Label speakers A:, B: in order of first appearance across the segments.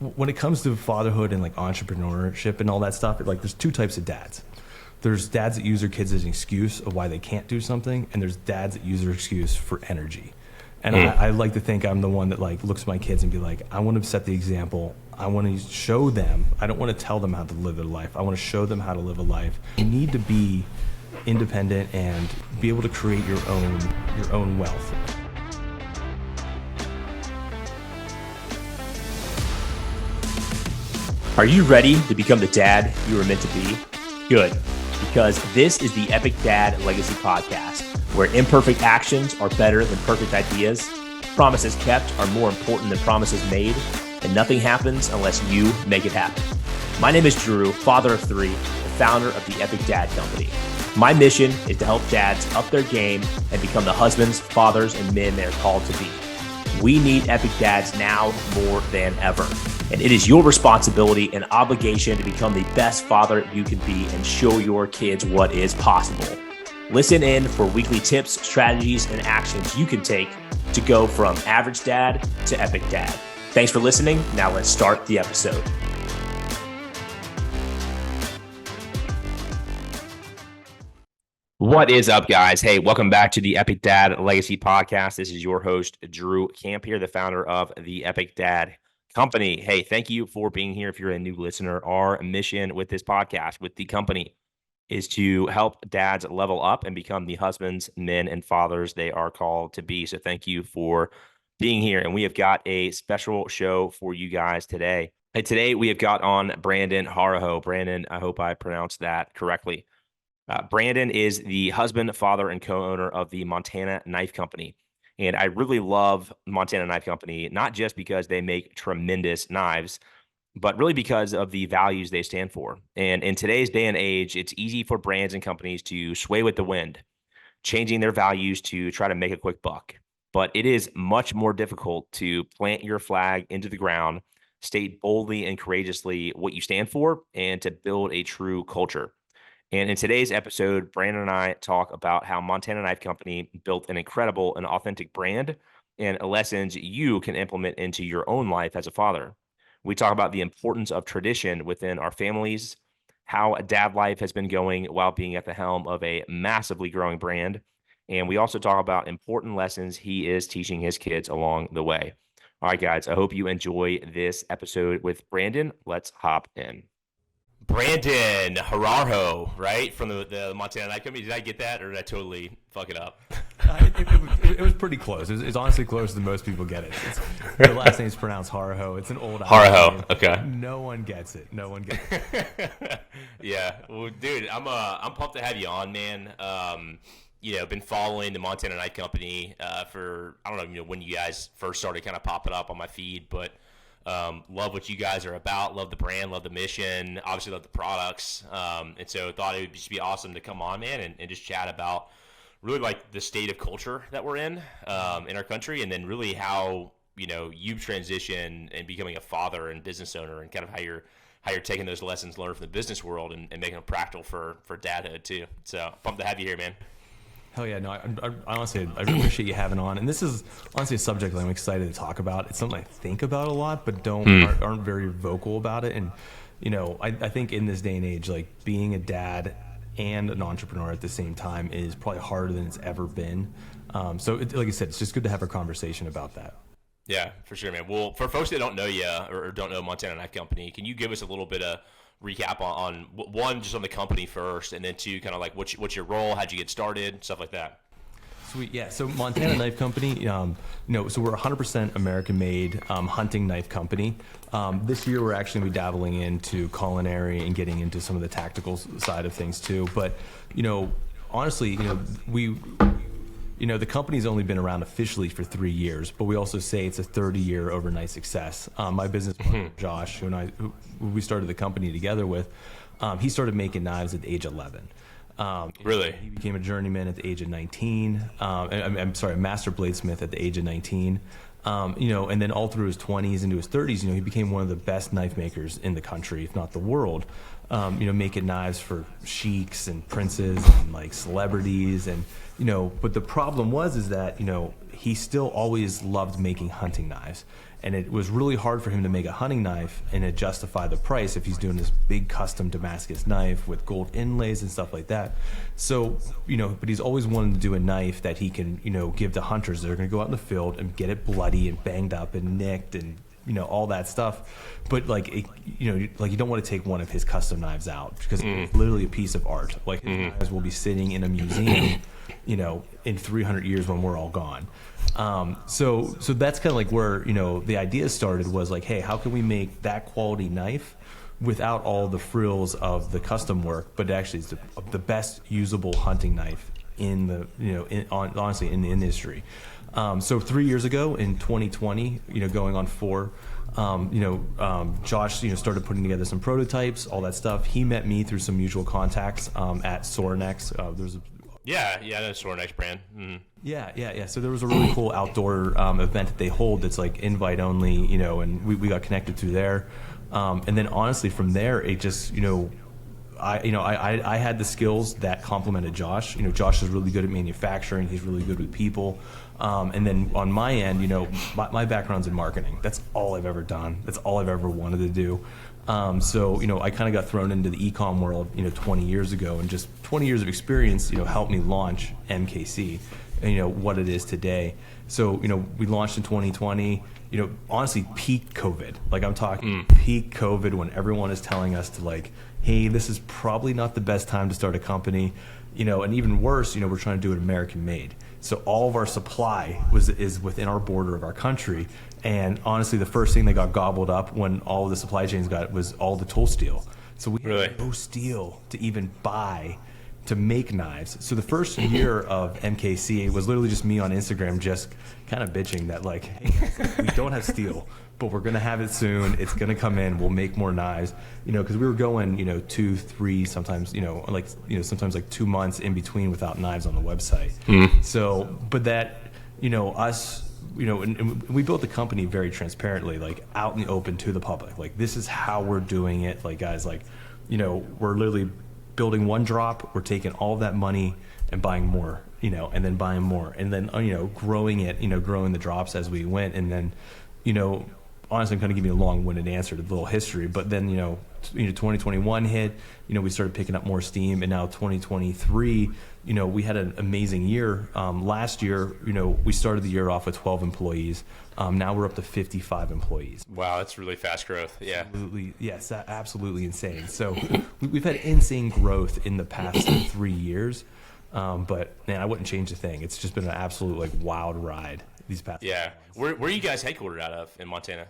A: when it comes to fatherhood and like entrepreneurship and all that stuff, like there's two types of dads. There's dads that use their kids as an excuse of why they can't do something, and there's dads that use their excuse for energy. And I like to think I'm the one that like looks at my kids and be like, I want to set the example. I want to show them. I don't want to tell them how to live their life. I want to show them how to live a life. You need to be independent and be able to create your own wealth.
B: Are you ready to become the dad you were meant to be? Good, because this is the Epic Dad Legacy Podcast, where imperfect actions are better than perfect ideas, promises kept are more important than promises made, and nothing happens unless you make it happen. My name is Drew, father of three, the founder of the Epic Dad Company. My mission is to help dads up their game and become the husbands, fathers, and men they're called to be. We need epic dads now more than ever. And it is your responsibility and obligation to become the best father you can be and show your kids what is possible. Listen in for weekly tips, strategies, and actions you can take to go from average dad to epic dad. Thanks for listening. Now let's start the episode. What is up, guys? Hey, welcome back to the Epic Dad Legacy Podcast. This is your host, Drew Camp here, the founder of the Epic Dad Company. Hey, thank you for being here. If you're a new listener, our mission with this podcast, with the company, is to help dads level up and become the husbands, men, and fathers they are called to be. So thank you for being here. And we have got a special show for you guys today. And today we have got on Brandon Horoho. Brandon, I hope I pronounced that correctly. Brandon is the husband, father, and co-owner of the Montana Knife Company. And I really love Montana Knife Company, not just because they make tremendous knives, but really because of the values they stand for. And in today's day and age, it's easy for brands and companies to sway with the wind, changing their values to try to make a quick buck. But it is much more difficult to plant your flag into the ground, state boldly and courageously what you stand for, and to build a true culture. And in today's episode, Brandon and I talk about how Montana Knife Company built an incredible and authentic brand and lessons you can implement into your own life as a father. We talk about the importance of tradition within our families, how a dad life has been going while being at the helm of a massively growing brand. And we also talk about important lessons he is teaching his kids along the way. All right, guys, I hope you enjoy this episode with Brandon. Let's hop in. Brandon Horoho, right? From the Montana Knife Company. Did I get that, or did I totally fuck it up?
A: It was pretty close. It's honestly closer than most people get it. The last name is pronounced Horoho. It's an old
B: Horoho. Okay.
A: No one gets it.
B: Yeah. Well, dude, I'm pumped to have you on, man. Been following the Montana Knife Company for I don't know when you guys first started kind of popping up on my feed, but. Love what you guys are about, love the brand, love the mission, obviously love the products. And so thought it would just be awesome to come on, man, and just chat about really like the state of culture that we're in our country, and then really how, you've transitioned and becoming a father and business owner, and kind of how you're taking those lessons learned from the business world and making them practical for dadhood too. So pumped to have you here, man.
A: Hell yeah, no, I honestly, I really appreciate you having on. And this is honestly a subject that I'm excited to talk about. It's something I think about a lot, but aren't very vocal about it. And, I think in this day and age, like being a dad and an entrepreneur at the same time is probably harder than it's ever been. Like I said, it's just good to have a conversation about that.
B: Yeah, for sure, man. Well, for folks that don't know you or don't know Montana Knife Company, can you give us a little bit of recap on one, just on the company first, and then two, kind of like what's your role, how'd you get started, stuff like that?
A: Sweet, yeah. So Montana Knife Company, so we're 100% American-made hunting knife company. This year we're actually going to be dabbling into culinary and getting into some of the tactical side of things too. But honestly, the company's only been around officially for 3 years, but we also say it's a 30-year overnight success. My business partner, Josh, who we started the company together with, he started making knives at the age of 11.
B: Really?
A: He became a journeyman at the age of 19. I'm sorry, a master bladesmith at the age of 19. And then all through his 20s into his 30s, he became one of the best knife makers in the country, if not the world. Making knives for sheiks and princes and like celebrities, and but the problem is that he still always loved making hunting knives, And it was really hard for him to make a hunting knife and to justify the price if he's doing this big custom Damascus knife with gold inlays and stuff like that. So, but he's always wanted to do a knife that he can, give to hunters that are going to go out in the field and get it bloody and banged up and nicked and, all that stuff. But you don't want to take one of his custom knives out because it's literally a piece of art. Like his knives will be sitting in a museum, in 300 years when we're all gone. So that's kind of like where, the idea started was like, hey, how can we make that quality knife without all the frills of the custom work, but actually it's the best usable hunting knife in the, honestly in the industry. So 3 years ago in 2020, going on 4, Josh, started putting together some prototypes, all that stuff. He met me through some mutual contacts, at Sorinex. There's a
B: Yeah, I know Sorinex brand. Mm.
A: Yeah. So there was a really cool outdoor event that they hold that's like invite only, and we got connected through there. And then honestly from there, it just, I had the skills that complemented Josh. Josh is really good at manufacturing. He's really good with people. And then on my end, my background's in marketing. That's all I've ever done. That's all I've ever wanted to do. So, I kind of got thrown into the e-com world, 20 years ago, and just 20 years of experience, helped me launch MKC, what it is today. So, we launched in 2020, honestly, peak COVID. Like I'm talking peak COVID when everyone is telling us to like, hey, this is probably not the best time to start a company, and even worse, we're trying to do it American made. So all of our supply is within our border of our country. And honestly, the first thing that got gobbled up when all of the supply chains got was all the tool steel. So we had no steel to even buy to make knives. So the first year of MKC was literally just me on Instagram just kind of bitching that like, hey, we don't have steel, but we're going to have it soon. It's going to come in. We'll make more knives, because we were going, 2, 3, sometimes, sometimes like 2 months in between without knives on the website. So, but that, us, and we built the company very transparently, like out in the open to the public. Like, this is how we're doing it. Like, guys, like, we're literally building one drop. We're taking all of that money and buying more, and then buying more, and then, growing it, growing the drops as we went. And then, honestly, I'm kind of giving you a long-winded answer to the little history, but then, 2021 hit, we started picking up more steam, and now 2023, we had an amazing year. Last year, we started the year off with 12 employees. Now we're up to 55 employees.
B: Wow, that's really fast growth. Yeah.
A: Absolutely. Yes, absolutely insane. So we've had insane growth in the past 3 years. But man, I wouldn't change a thing. It's just been an absolute like wild ride these past.
B: Yeah. Where are you guys headquartered out of in Montana?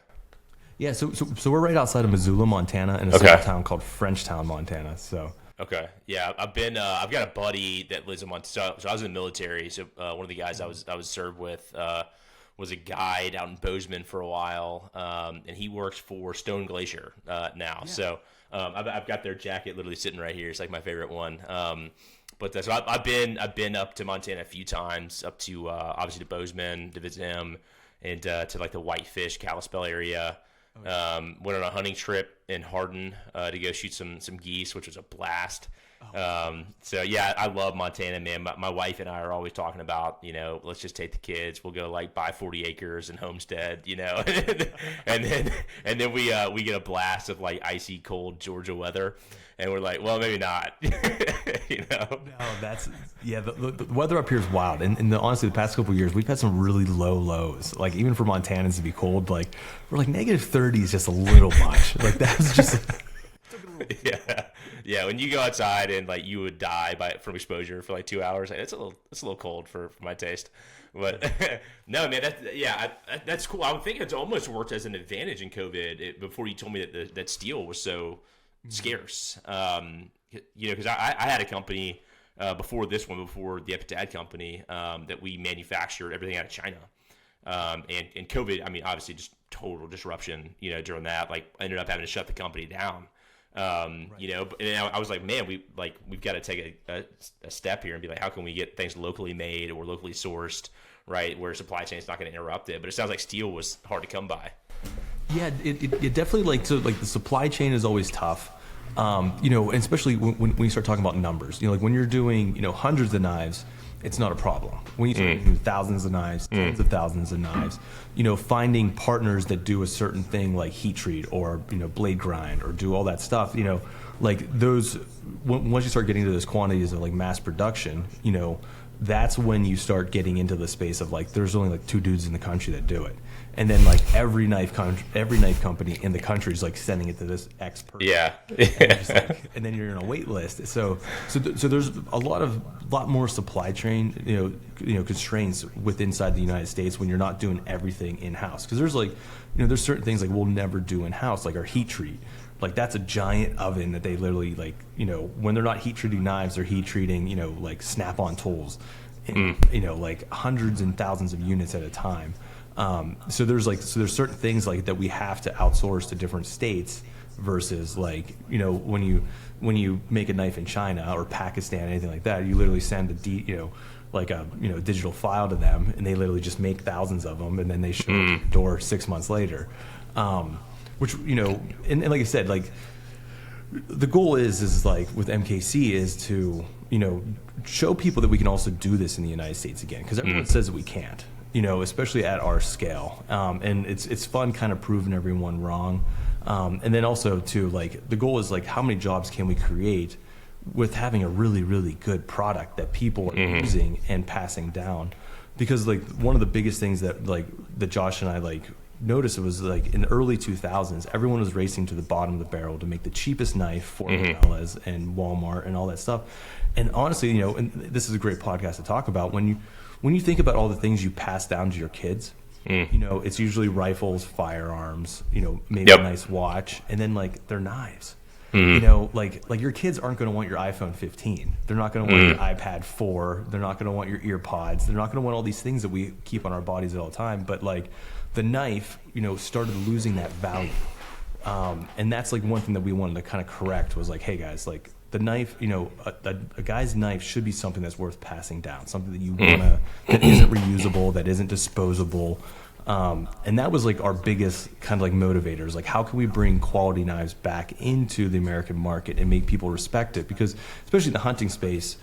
A: Yeah, so we're right outside of Missoula, Montana, in a small town called Frenchtown, Montana. So.
B: Okay. Yeah, I've got a buddy that lives in Montana. So I was in the military. So one of the guys I was served with was a guide out in Bozeman for a while, and he works for Stone Glacier now. Yeah. So I've got their jacket literally sitting right here. It's like my favorite one. But so I've been up to Montana a few times, up to obviously to Bozeman to visit him, and to like the Whitefish, Kalispell area. Went on a hunting trip in Hardin to go shoot some geese, which was a blast. So yeah, I love Montana, man. My wife and I are always talking about, let's just take the kids. We'll go like buy 40 acres and homestead, and then we get a blast of like icy cold Georgia weather, and we're like, well, maybe not,
A: No, that's the weather up here is wild, and honestly, the past couple of years we've had some really low lows. Like even for Montanans to be cold, like we're like -30 is just a little much. Like that's just.
B: Yeah. When you go outside and like you would die from exposure for like 2 hours, it's a little cold for my taste. But no, man, that's cool. I would think it's almost worked as an advantage in COVID. Before you told me that steel was so scarce, because I had a company before this one, before the Epic Dad company, that we manufactured everything out of China. And COVID, I mean, obviously just total disruption, during that, like I ended up having to shut the company down. And I was like, man, we've got to take a step here and be like, how can we get things locally made or locally sourced, right, where supply chain is not going to interrupt it. But it sounds like steel was hard to come by.
A: Yeah, it definitely the supply chain is always tough. Especially when you start talking about numbers, like when you're doing, hundreds of knives it's not a problem. When you start getting thousands of knives, tens of thousands of knives, finding partners that do a certain thing like heat treat or blade grind or do all that stuff, like those. Once you start getting to those quantities of like mass production, that's when you start getting into the space of like there's only like 2 dudes in the country that do it, and then like every knife company in the country is like sending it to this X person.
B: Yeah.
A: And then you're in a wait list. So there's a lot more supply chain constraints inside the United States when you're not doing everything in house, because there's like there's certain things like we'll never do in house, like our heat treat. Like that's a giant oven that they literally like, when they're not heat treating knives, they're heat treating, like snap-on tools, and, like hundreds and thousands of units at a time. So there's certain things like that we have to outsource to different states versus like, when you make a knife in China or Pakistan, anything like that, you literally send a digital file to them, and they literally just make thousands of them, and then they show it to the door 6 months later. Which, and like I said, like the goal is like with MKC is to, show people that we can also do this in the United States again, because everyone says that we can't, especially at our scale. And it's fun kind of proving everyone wrong. And then also too, like the goal is like how many jobs can we create with having a really, really good product that people are using and passing down. Because like one of the biggest things that Josh and I like noticed, it was like in the early 2000s, everyone was racing to the bottom of the barrel to make the cheapest knife for Cabela's and Walmart and all that stuff. And honestly, and this is a great podcast to talk about, when you think about all the things you pass down to your kids, it's usually rifles, firearms, maybe a nice watch, and then like their knives. Like your kids aren't going to want your iPhone 15. They're not going to want your iPad 4. They're not going to want your ear pods. They're not going to want all these things that we keep on our bodies all the time. But like the knife, started losing that value. And that's like one thing that we wanted to kind of correct was like, hey guys, like the knife, a guy's knife should be something that's worth passing down, something that you want to, that isn't reusable, that isn't disposable. And that was like our biggest kind of like motivators. Like, how can we bring quality knives back into the American market and make people respect it? Because especially in the hunting space,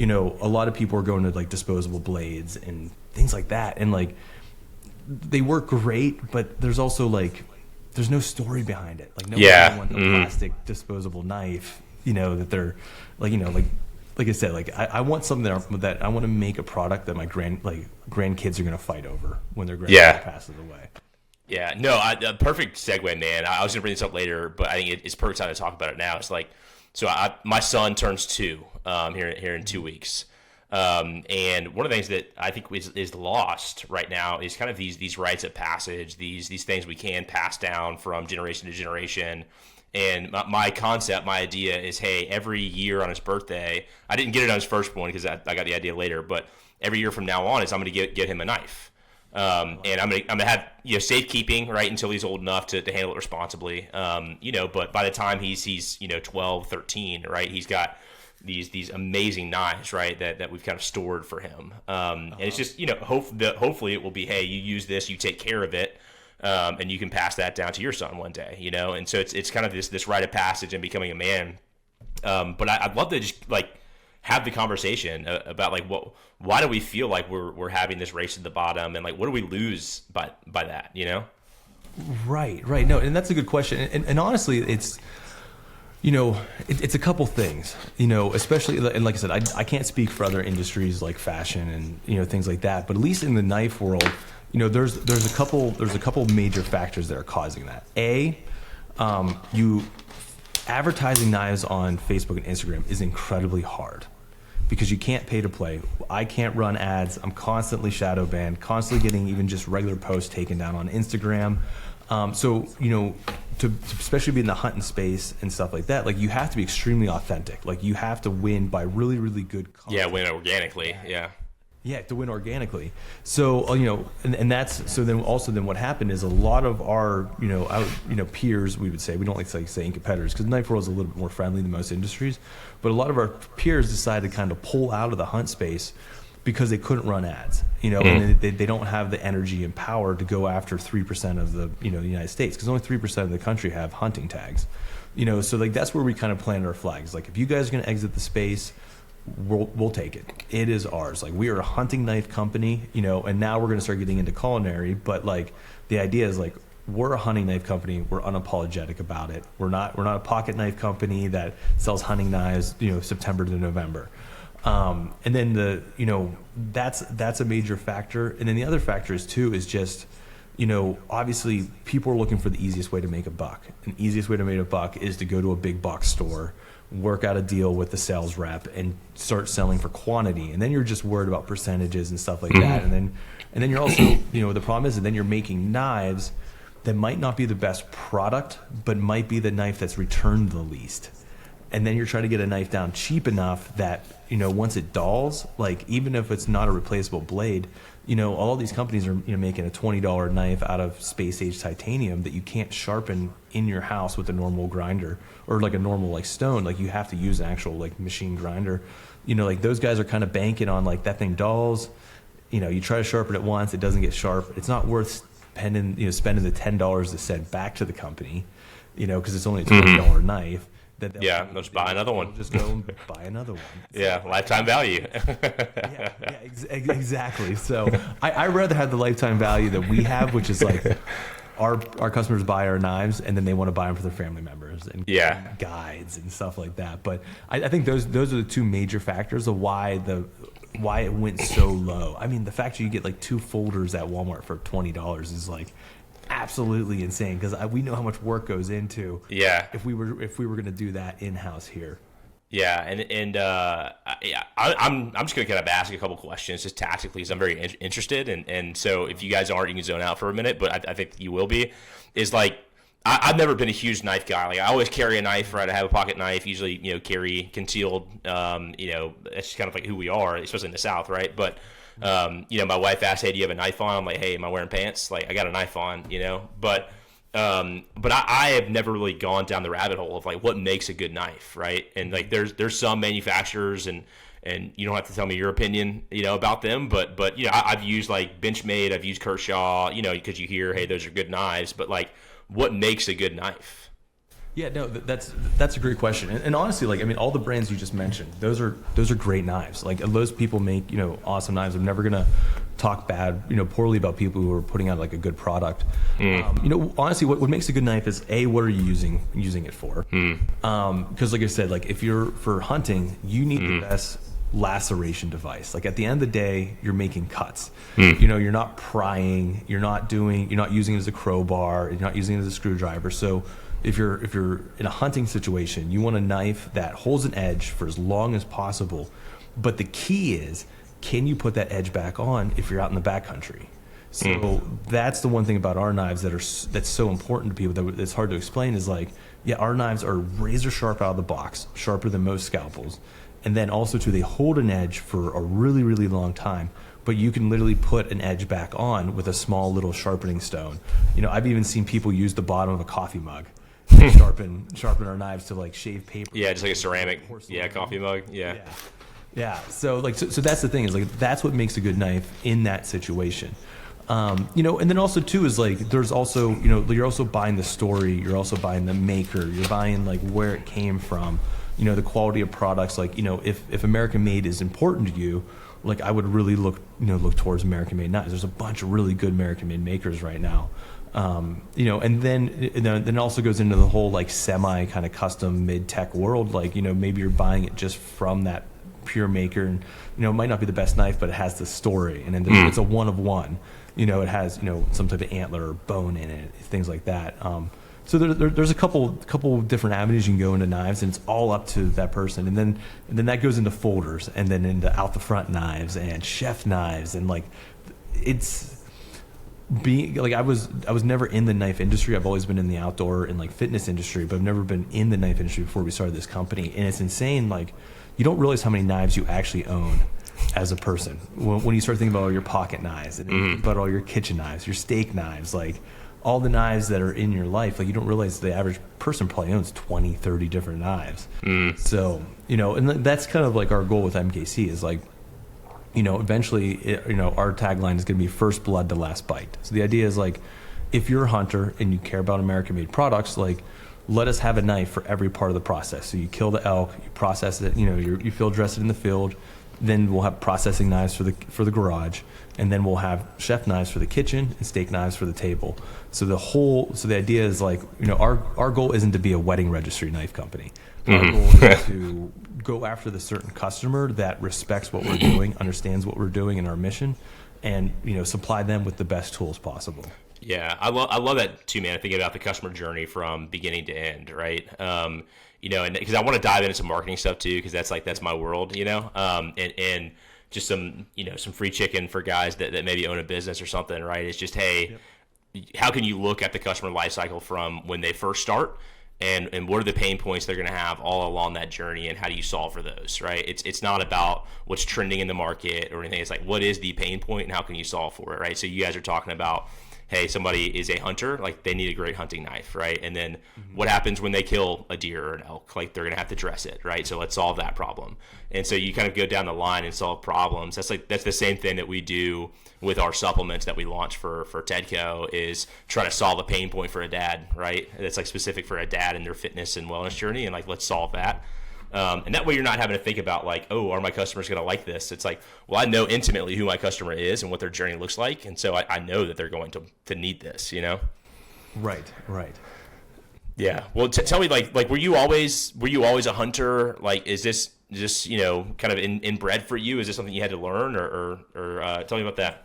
A: a lot of people are going to like disposable blades and things like that. And like, they work great, but there's also like, there's no story behind it. Like, nobody wants a plastic disposable knife, that they're like, like I said, like I want something that I want to make a product that my grandkids are going to fight over when their grandfather passes away.
B: Yeah, no, perfect segue, man. I was going to bring this up later, but I think it's perfect time to talk about it now. It's like, so my son turns 2 here in 2 weeks. And one of the things that I think is lost right now is kind of these rites of passage, these things we can pass down from generation to generation. And my concept, my idea is, hey, every year on his birthday, I didn't get it on his first one because I got the idea later, but every year from now on is I'm going to get him a knife. And I'm gonna have safekeeping right until he's old enough to handle it responsibly. But by the time he's 12, 13, right, he's got these amazing knives, right, that we've kind of stored for him. And it's just hopefully it will be, hey, you use this, you take care of it. And you can pass that down to your son one day, and so it's kind of this rite of passage and becoming a man. But I'd love to just like have the conversation about like why do we feel like we're having this race to the bottom, and like what do we lose by that, Right. No, and that's a good question. And honestly, it's it's a couple things, especially, and like I said, I can't speak for other industries like fashion and things like that, but at least in the knife world, there's a couple major factors that are causing that. Advertising knives on Facebook and Instagram is incredibly hard because you can't pay to play. I can't run ads. I'm constantly shadow banned, constantly getting even just regular posts taken down on Instagram. To especially be in the hunting space and stuff like that, like you have to be extremely authentic. Like you have to win by really, really good content. Yeah, win organically.
A: Yeah, to win organically. So, and that's, so then also then what happened is a lot of our, peers, we would say, we don't like saying competitors because the knife world is a little bit more friendly than most industries, but a lot of our peers decided to kind of pull out of the hunt space because they couldn't run ads, and they don't have the energy and power to go after 3% of the, the United States, because only 3% of the country have hunting tags, so like that's where we kind of planted our flags. Like if you guys are going to exit the space, we'll take it. It is ours. Like, we are a hunting knife company, you know, and now we're going to start getting into culinary. But like, the idea is like, we're a hunting knife company. We're unapologetic about it. We're not a pocket knife company that sells hunting knives, you know, September to November. And then that's a major factor. And then the other factor is just, you know, obviously people are looking for the easiest way to make a buck. And the easiest way to make a buck is to go to a big box store, work out a deal with the sales rep, and start selling for quantity. And then you're just worried about percentages and stuff like that. And then you're also, you know, the problem is that then you're making knives that might not be the best product, but might be the knife that's returned the least. And then you're trying to get a knife down cheap enough that, you know, once it dulls, like, even if it's not a replaceable blade, you know, all these companies are, you know, making a $20 knife out of space age titanium that you can't sharpen in your house with a normal grinder or like a normal like stone. Like, you have to use an actual like machine grinder. You know, like, those guys are kind of banking on like that thing dulls. You know, you try to sharpen it once, it doesn't get sharp. It's not worth spending the $10 to send back to the company, you know, because it's only a $20 knife.
B: They'll just buy another one.
A: Just go and buy another one.
B: Yeah, lifetime value.
A: Exactly. So I rather have the lifetime value that we have, which is like our customers buy our knives and then they want to buy them for their family members and guides and stuff like that. But I think those are the two major factors of why it went so low. I mean, the fact that you get like 2 folders at Walmart for $20 is like absolutely insane, because we know how much work goes into if we were going to do that in-house here.
B: I'm just going to kind of ask a couple questions just tactically, because I'm very interested, and so if you guys aren't, you can zone out for a minute, but I think you will be. Is like, I've never been a huge knife guy. Like, I always carry a knife, right? I have a pocket knife, usually, you know, carry concealed. You know, that's kind of like who we are, especially in the South, right? But you know, my wife asked, "Hey, do you have a knife on?" I'm like, "Hey, am I wearing pants?" Like, I got a knife on, you know. But I have never really gone down the rabbit hole of like what makes a good knife, right? And like, there's some manufacturers, and you don't have to tell me your opinion, you know, about them, but you know, I've used like Benchmade, I've used Kershaw, you know, because you hear, hey, those are good knives, but like, what makes a good knife?
A: Yeah, no, that's a great question. And honestly, like, I mean, all the brands you just mentioned, those are great knives. Like, those people make, you know, awesome knives. I'm never gonna talk bad, you know, poorly about people who are putting out like a good product. You know, honestly, what makes a good knife is, A, what are you using it for? Because like I said, like, if you're for hunting, you need the best laceration device. Like, at the end of the day, you're making cuts. You know, you're not prying, you're not using it as a crowbar, you're not using it as a screwdriver. So if you're in a hunting situation, you want a knife that holds an edge for as long as possible. But the key is, can you put that edge back on if you're out in the backcountry? So that's the one thing about our knives that's so important to people that it's hard to explain, is like, yeah, our knives are razor sharp out of the box, sharper than most scalpels. And then also too, they hold an edge for a really, really long time, but you can literally put an edge back on with a small little sharpening stone. You know, I've even seen people use the bottom of a coffee mug to sharpen our knives to like shave paper.
B: Yeah, just like a ceramic, coffee mug.
A: Yeah. So like, so that's the thing, is like, that's what makes a good knife in that situation. You know, and then also too is like, there's also, you know, you're also buying the story, you're also buying the maker, you're buying like where it came from, you know, the quality of products. Like, you know, if American made is important to you, like, I would really look towards American made knives. There's a bunch of really good American made makers right now. You know, and then it also goes into the whole like semi kind of custom mid tech world. Like, you know, maybe you're buying it just from that pure maker, and, you know, it might not be the best knife, but it has the story, and then it's a one of one. You know, it has, you know, some type of antler or bone in it, things like that. So there's a couple different avenues you can go into knives, and it's all up to that person. And then that goes into folders, and then into out the front knives and chef knives, and like, it's being like, I was never in the knife industry. I've always been in the outdoor and like fitness industry, but I've never been in the knife industry before we started this company. And it's insane. Like, you don't realize how many knives you actually own as a person when you start thinking about all your pocket knives, and then about all your kitchen knives, your steak knives, like all the knives that are in your life. Like, you don't realize the average person probably owns 20, 30 different knives. So, you know, and that's kind of like our goal with MKC is like, you know, eventually, you know, our tagline is going to be first blood to last bite. So the idea is like, if you're a hunter and you care about American made products, like, let us have a knife for every part of the process. So you kill the elk, you process it, you field dress it in the field. Then we'll have processing knives for the garage, and then we'll have chef knives for the kitchen and steak knives for the table. So the idea is like, our goal isn't to be a wedding registry knife company. Our goal is to go after the certain customer that respects what we're doing, understands what we're doing and our mission, and supply them with the best tools possible.
B: Yeah, I love that too, man. I think about the customer journey from beginning to end, right? And because I want to dive into some marketing stuff too, because that's my world, and just some free chicken for guys that maybe own a business or something, right? It's just, hey, how can you look at the customer life cycle from when they first start, and what are the pain points they're going to have all along that journey, and how do you solve for those, right? It's not about what's trending in the market or anything. It's like, what is the pain point and how can you solve for it, right? So you guys are talking about, hey, somebody is a hunter, like they need a great hunting knife, right? And then what happens when they kill a deer or an elk? Like they're gonna have to dress it, right? So let's solve that problem. And so you kind of go down the line and solve problems. That's the same thing that we do with our supplements that we launch for Tedco, is try to solve a pain point for a dad, right? That's like specific for a dad in their fitness and wellness journey, and like let's solve that. And that way you're not having to think about like, oh, are my customers going to like this? It's like, well, I know intimately who my customer is and what their journey looks like. And so I know that they're going to need this,
A: Right.
B: Yeah. Well, tell me, like, were you always a hunter? Like, is this just, kind of inbred for you? Is this something you had to learn or tell me about that?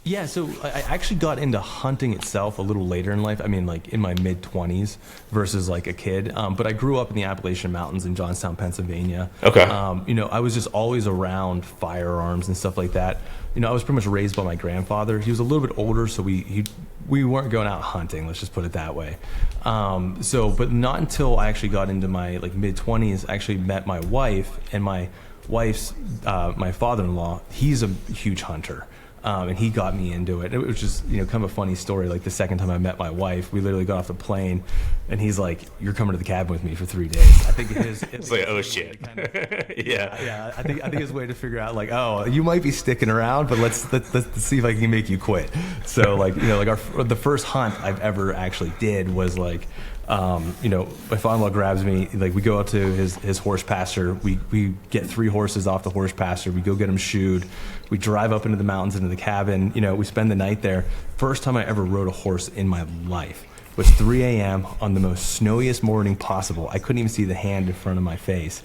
A: Yeah, so I actually got into hunting itself a little later in life. I mean, like in my mid-20s versus like a kid. But I grew up in the Appalachian Mountains in Johnstown, Pennsylvania.
B: Okay.
A: I was just always around firearms and stuff like that. I was pretty much raised by my grandfather. He was a little bit older, so we weren't going out hunting. Let's just put it that way. But not until I actually got into my like mid-20s, I actually met my wife, and my wife's my father-in-law. He's a huge hunter. And he got me into it. It was just, kind of a funny story. Like the second time I met my wife, we literally got off the plane, and he's like, "You're coming to the cabin with me for 3 days." I think it's like, oh shit. Yeah. I think his way to figure out like, oh, you might be sticking around, but let's see if I can make you quit. So like, the first hunt I've ever actually did was like, my father-in-law grabs me, like we go out to his horse pasture. We get 3 horses off the horse pasture. We go get them shoed. We drive up into the mountains, into the cabin. We spend the night there. First time I ever rode a horse in my life was 3 a.m. on the most snowiest morning possible. I couldn't even see the hand in front of my face.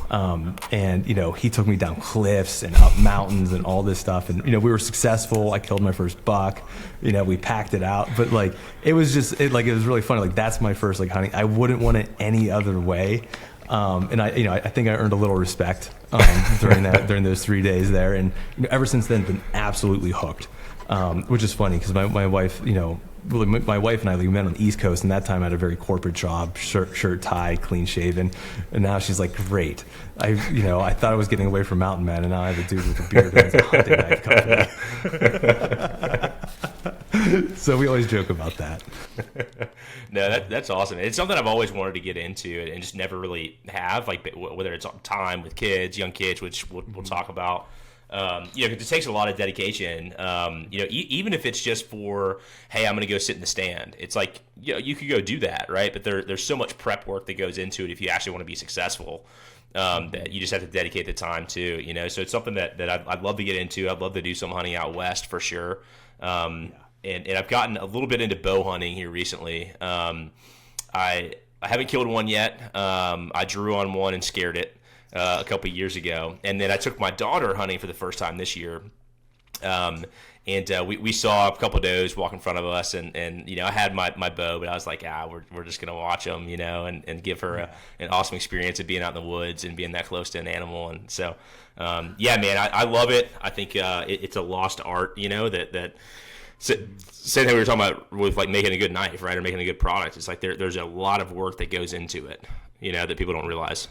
A: He took me down cliffs and up mountains and all this stuff. And, we were successful. I killed my first buck. We packed it out. But, like, it was really funny. Like, that's my first, like, hunting. I wouldn't want it any other way. I think I earned a little respect during those 3 days there. And ever since then, been absolutely hooked, which is funny because my wife, my wife and I, we met on the East Coast, and that time I had a very corporate job, shirt, tie, clean shaven, and now she's like, great. I thought I was getting away from mountain men, and now I have a dude with a beard who owns a hunting knife company. So we always joke about that.
B: No, that's awesome. It's something I've always wanted to get into and just never really have, like whether it's on time with kids, young kids, which we'll talk about. Because it takes a lot of dedication. Even if it's just for, hey, I'm going to go sit in the stand. It's like, you could go do that, right? But there's so much prep work that goes into it if you actually want to be successful, that you just have to dedicate the time to. So it's something that I'd love to get into. I'd love to do some hunting out west for sure. And I've gotten a little bit into bow hunting here recently. I haven't killed one yet. I drew on one and scared it a couple of years ago, and then I took my daughter hunting for the first time this year. We saw a couple of does walk in front of us, and I had my bow, but I was like, we're just gonna watch them, and give her an awesome experience of being out in the woods and being that close to an animal. And so, man, I love it. I think it's a lost art, that. Same thing we were talking about with like making a good knife, right, or making a good product. It's like there's a lot of work that goes into it, that people don't realize.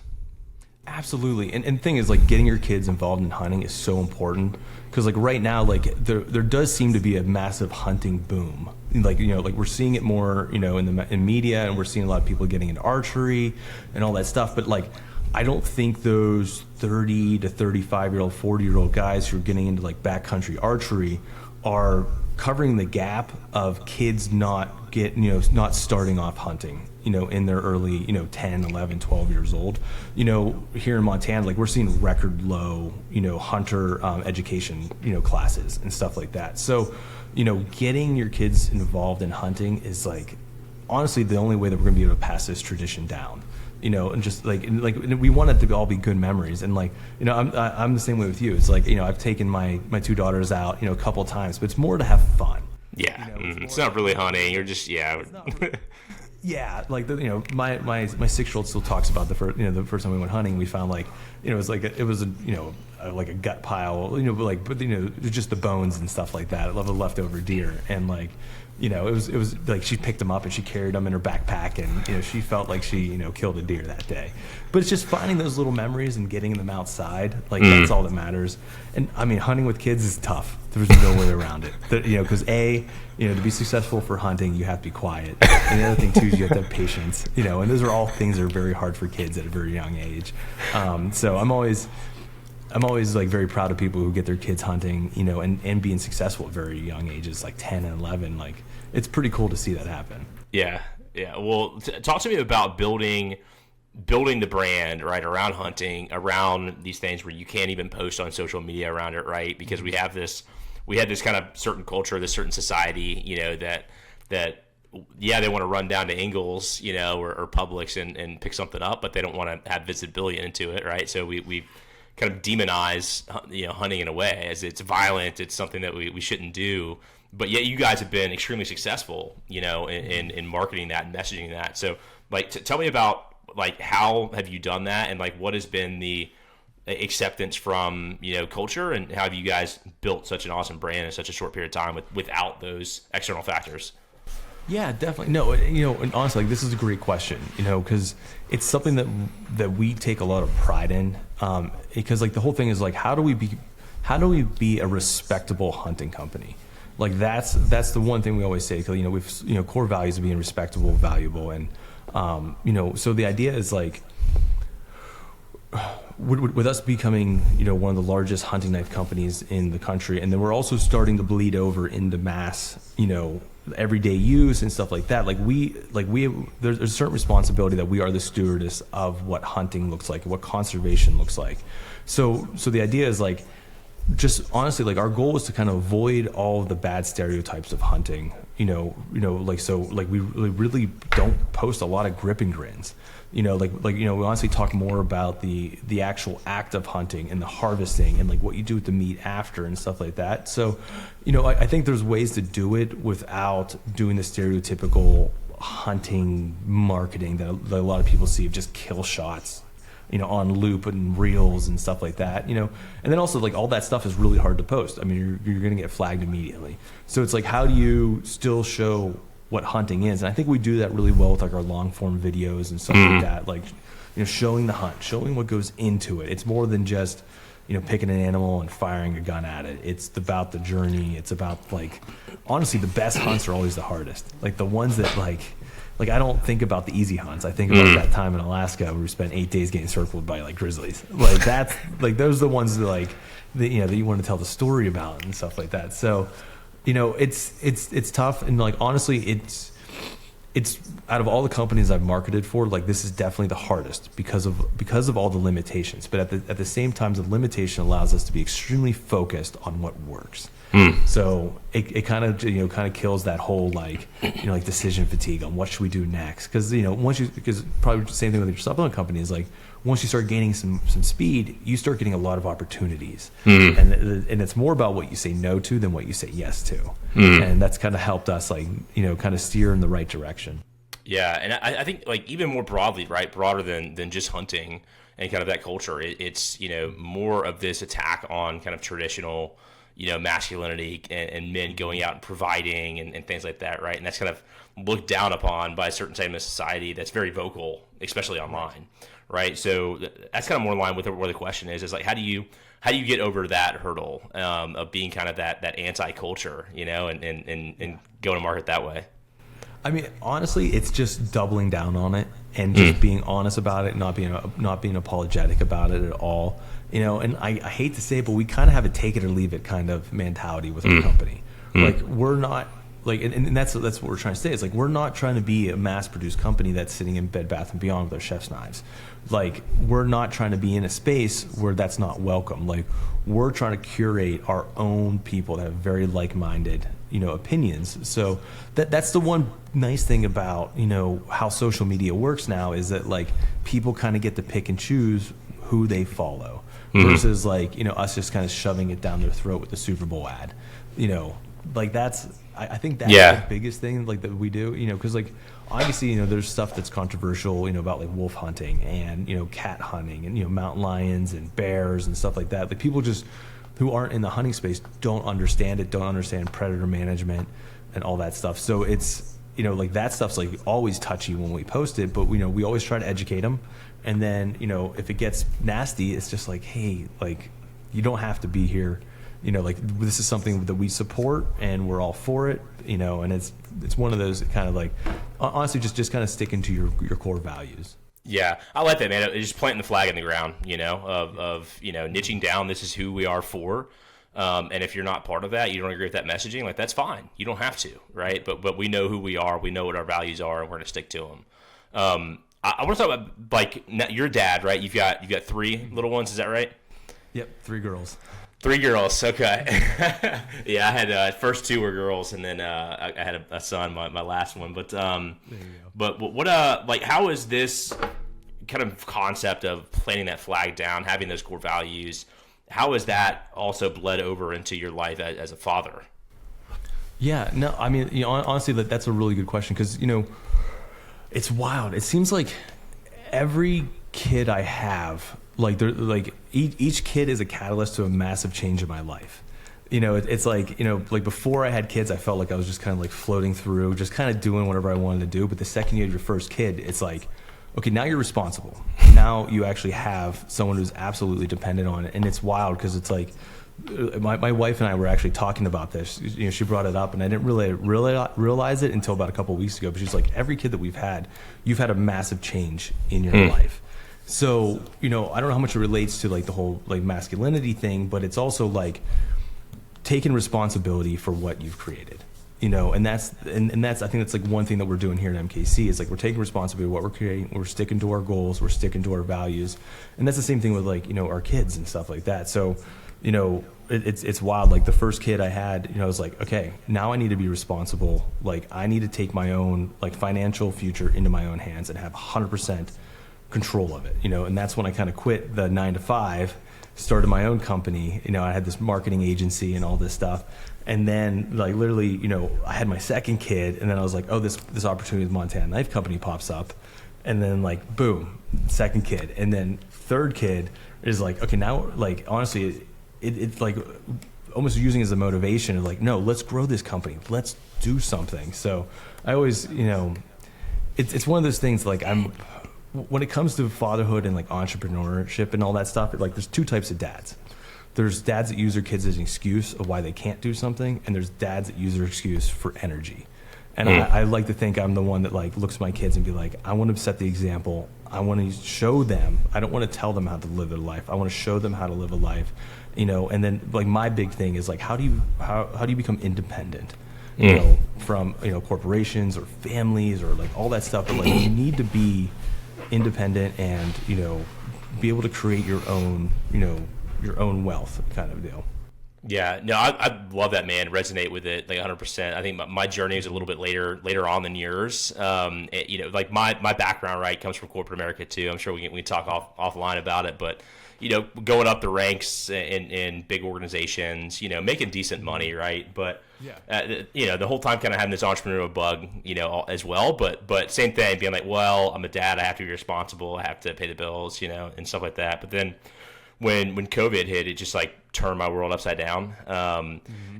A: Absolutely. And the thing is, like, getting your kids involved in hunting is so important because, like, right now, like, there does seem to be a massive hunting boom. Like, like we're seeing it more, in media, and we're seeing a lot of people getting into archery and all that stuff. But, like, I don't think those 30 to 35-year-old, 40-year-old guys who are getting into, like, backcountry archery are covering the gap of kids not starting off hunting. in their early, 10, 11, 12 years old. Here in Montana, like we're seeing record low, hunter education, classes and stuff like that. So, getting your kids involved in hunting is like, honestly, the only way that we're going to be able to pass this tradition down. And just like we want it to all be good memories. And like, I'm the same way with you. It's like, I've taken my two daughters out, a couple of times, but it's more to have fun.
B: Yeah. It's not really hunting. You're just, yeah.
A: Yeah. Like, my 6-year-old still talks about the first time we went hunting, we found like, it was like, like a gut pile, but just the bones and stuff like that. I love a leftover deer. And like, it was like she picked them up and she carried them in her backpack, and she felt like she killed a deer that day. But it's just finding those little memories and getting them outside, like that's all that matters. And I mean, hunting with kids is tough. There's no way around it. Because to be successful for hunting, you have to be quiet, and the other thing too is you have to have patience. And those are all things that are very hard for kids at a very young age. So I'm always like very proud of people who get their kids hunting, and being successful at very young ages, like 10 and 11. Like, it's pretty cool to see that happen.
B: Yeah. Well, talk to me about building the brand, right, around hunting, around these things where you can't even post on social media around it, right? Because we had this kind of certain culture, this certain society, that they want to run down to Ingles, or Publix and pick something up, but they don't want to have visibility into it, right? So we kind of demonize, hunting in a way, as it's violent. It's something that we shouldn't do. But yet you guys have been extremely successful, in marketing that and messaging that. So like, tell me about like, how have you done that? And like, what has been the acceptance from, culture, and how have you guys built such an awesome brand in such a short period of time without those external factors?
A: Yeah, definitely. No, and honestly, like, this is a great question, because it's something that we take a lot of pride in, because like the whole thing is like, how do we be a respectable hunting company? Like that's the one thing we always say, because we've core values of being respectable, valuable, and so the idea is like, with us becoming one of the largest hunting knife companies in the country, and then we're also starting to bleed over into mass everyday use and stuff like that. There's a certain responsibility that we are the stewardess of what hunting looks like, what conservation looks like. So the idea is like, just honestly, like our goal is to kind of avoid all of the bad stereotypes of hunting. We really don't post a lot of grip and grins. We honestly talk more about the actual act of hunting and the harvesting and like what you do with the meat after and stuff like that. So, I think there's ways to do it without doing the stereotypical hunting marketing that a lot of people see of just kill shots, on loop and reels and stuff like that, and then also like all that stuff is really hard to post. I mean, you're going to get flagged immediately. So it's like, how do you still show what hunting is? And I think we do that really well with like our long form videos and stuff like that. Like, showing the hunt, showing what goes into it. It's more than just, picking an animal and firing a gun at it. It's about the journey. It's about like, honestly, the best hunts are always the hardest. Like the ones that like I don't think about the easy hunts. I think about that time in Alaska where we spent 8 days getting circled by like grizzlies. Like that's like, those are the ones that that you want to tell the story about and stuff like that. So, it's tough. And like, honestly, it's out of all the companies I've marketed for, like this is definitely the hardest because of all the limitations. But at the same time, the limitation allows us to be extremely focused on what works. So it kind of kills that whole like decision fatigue on what should we do next, because because probably the same thing with your supplement company is like, once you start gaining some speed, you start getting a lot of opportunities, and it's more about what you say no to than what you say yes to, and that's kind of helped us like kind of steer in the right direction.
B: Yeah, and I think like even more broadly, right, broader than just hunting and kind of that culture, it's more of this attack on kind of traditional masculinity and men going out and providing and things like that, right? And that's kind of looked down upon by a certain segment of society that's very vocal, especially online, right? So that's kind of more in line with where the question is like, how do you get over that hurdle of being kind of that anti-culture, and go to market that way?
A: I mean, honestly, it's just doubling down on it and just being honest about it, not being apologetic about it at all. And I hate to say it, but we kind of have a take it or leave it kind of mentality with our company. Like we're not like, and that's what we're trying to say. It's like, we're not trying to be a mass produced company that's sitting in Bed Bath & Beyond with their chef's knives. Like, we're not trying to be in a space where that's not welcome. Like, we're trying to curate our own people that have very like-minded, opinions. So that's the one nice thing about, how social media works now, is that like people kind of get to pick and choose who they follow versus like, us just kind of shoving it down their throat with the Super Bowl ad, like that's, I think that's the biggest thing like that we do, because like obviously, there's stuff that's controversial, about like wolf hunting and, cat hunting and, mountain lions and bears and stuff like that. Like people just who aren't in the hunting space don't understand predator management and all that stuff. So it's, like that stuff's like always touchy when we post it, but we always try to educate them. And then, if it gets nasty, it's just like, hey, like you don't have to be here. Like this is something that we support and we're all for it, and it's one of those kind of like, honestly, just kind of sticking to your core values.
B: Yeah, I like that, man. Just planting the flag in the ground, of niching down. This is who we are for. And if you're not part of that, you don't agree with that messaging, like that's fine. You don't have to, right? But we know who we are. We know what our values are, and we're going to stick to them. I want to talk about like your dad, right? You've got 3 little ones, is that right?
A: Yep, 3 girls.
B: 3 girls, okay. Yeah, I had first 2 were girls, and then I had a son, my last one. But
A: there you go.
B: But what like how is this kind of concept of planting that flag down, having those core values? How has that also bled over into your life as a father?
A: Yeah, no, I mean, honestly, that's a really good question because it's wild. It seems like every kid I have, like each kid is a catalyst to a massive change in my life. It's like, like before I had kids, I felt like I was just kind of like floating through, just kind of doing whatever I wanted to do. But the second you have your first kid, it's like, okay, now you're responsible. Now you actually have someone who's absolutely dependent on it. And it's wild because it's like, my wife and I were actually talking about this. She brought it up, and I didn't really realize it until about a couple of weeks ago. But she's like, every kid that we've had, you've had a massive change in your life. So, I don't know how much it relates to like the whole like masculinity thing, but it's also like taking responsibility for what you've created. And that's I think that's like one thing that we're doing here at MKC is like we're taking responsibility for what we're creating, we're sticking to our goals, we're sticking to our values, and that's the same thing with like our kids and stuff like that. So it's wild. Like the first kid I had, I was like, okay, now I need to be responsible. Like I need to take my own like financial future into my own hands and have 100% control of it. And that's when I kind of quit the 9 to 5, started my own company. I had this marketing agency and all this stuff. And then like literally, I had my second kid, and then I was like, oh, this opportunity with Montana Knife Company pops up. And then like, boom, second kid. And then third kid is like, okay, now like honestly, it's like almost using it as a motivation of like, no, let's grow this company. Let's do something. So I always, it's one of those things like when it comes to fatherhood and like entrepreneurship and all that stuff, like there's 2 types of dads. There's dads that use their kids as an excuse of why they can't do something, and there's dads that use their excuse for energy. And I like to think I'm the one that like looks at my kids and be like, I want to set the example. I want to show them. I don't want to tell them how to live their life. I want to show them how to live a life, And then like my big thing is like, how do you become independent, from corporations or families or like all that stuff. But like you need to be independent and be able to create your own wealth kind of deal.
B: Yeah, no, I love that, man. Resonate with it like 100%. I think my journey is a little bit later on than yours. Like my background, right, comes from corporate America too. I'm sure we can talk offline about it, but going up the ranks in big organizations, making decent money, right? But the whole time kind of having this entrepreneurial bug, as well. But same thing, being like, well, I'm a dad, I have to be responsible, I have to pay the bills, and stuff like that. But then when COVID hit, it just like turned my world upside down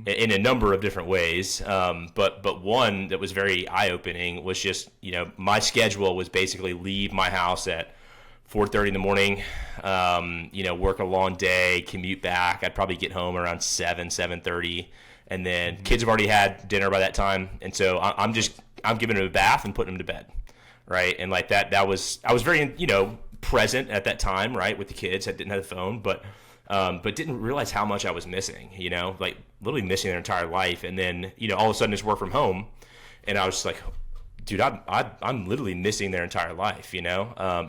B: in a number of different ways. But one that was very eye-opening was just, my schedule was basically leave my house at 4:30 in the morning, work a long day, commute back. I'd probably get home around 7:30, and then kids have already had dinner by that time. And so I'm giving them a bath and putting them to bed. Right. And like I was very, present at that time, right, with the kids. I didn't have the phone, but but didn't realize how much I was missing, like literally missing their entire life. And then, all of a sudden it's work from home. And I was just like, dude, I'm literally missing their entire life, and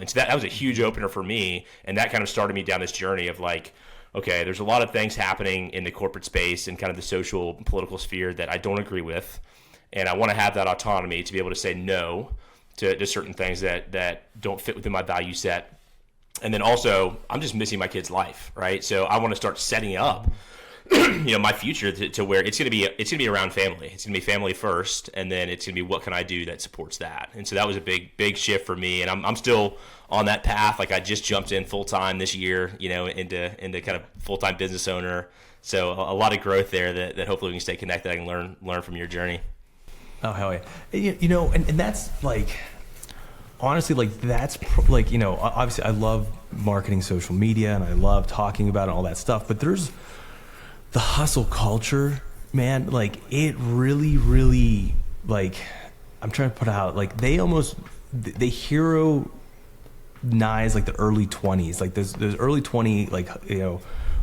B: so that was a huge opener for me. And that kind of started me down this journey of like, okay, there's a lot of things happening in the corporate space and kind of the social and political sphere that I don't agree with. And I want to have that autonomy to be able to say no to certain things that don't fit within my value set. And then also, I'm just missing my kid's life, right? So I want to start setting up my future to where it's gonna be around family. It's gonna be family first, and then it's gonna be what can I do that supports that. And so that was a big shift for me, and I'm still on that path. Like I just jumped in full time this year, into kind of full time business owner. So a lot of growth there that hopefully we can stay connected. I can learn from your journey.
A: Oh hell yeah, and that's like. Honestly, like that's like, obviously I love marketing, social media, and I love talking about it, all that stuff, but there's the hustle culture, man. Like it really like, I'm trying to put out, like they hero-nize like the early 20s, like there's early 20 like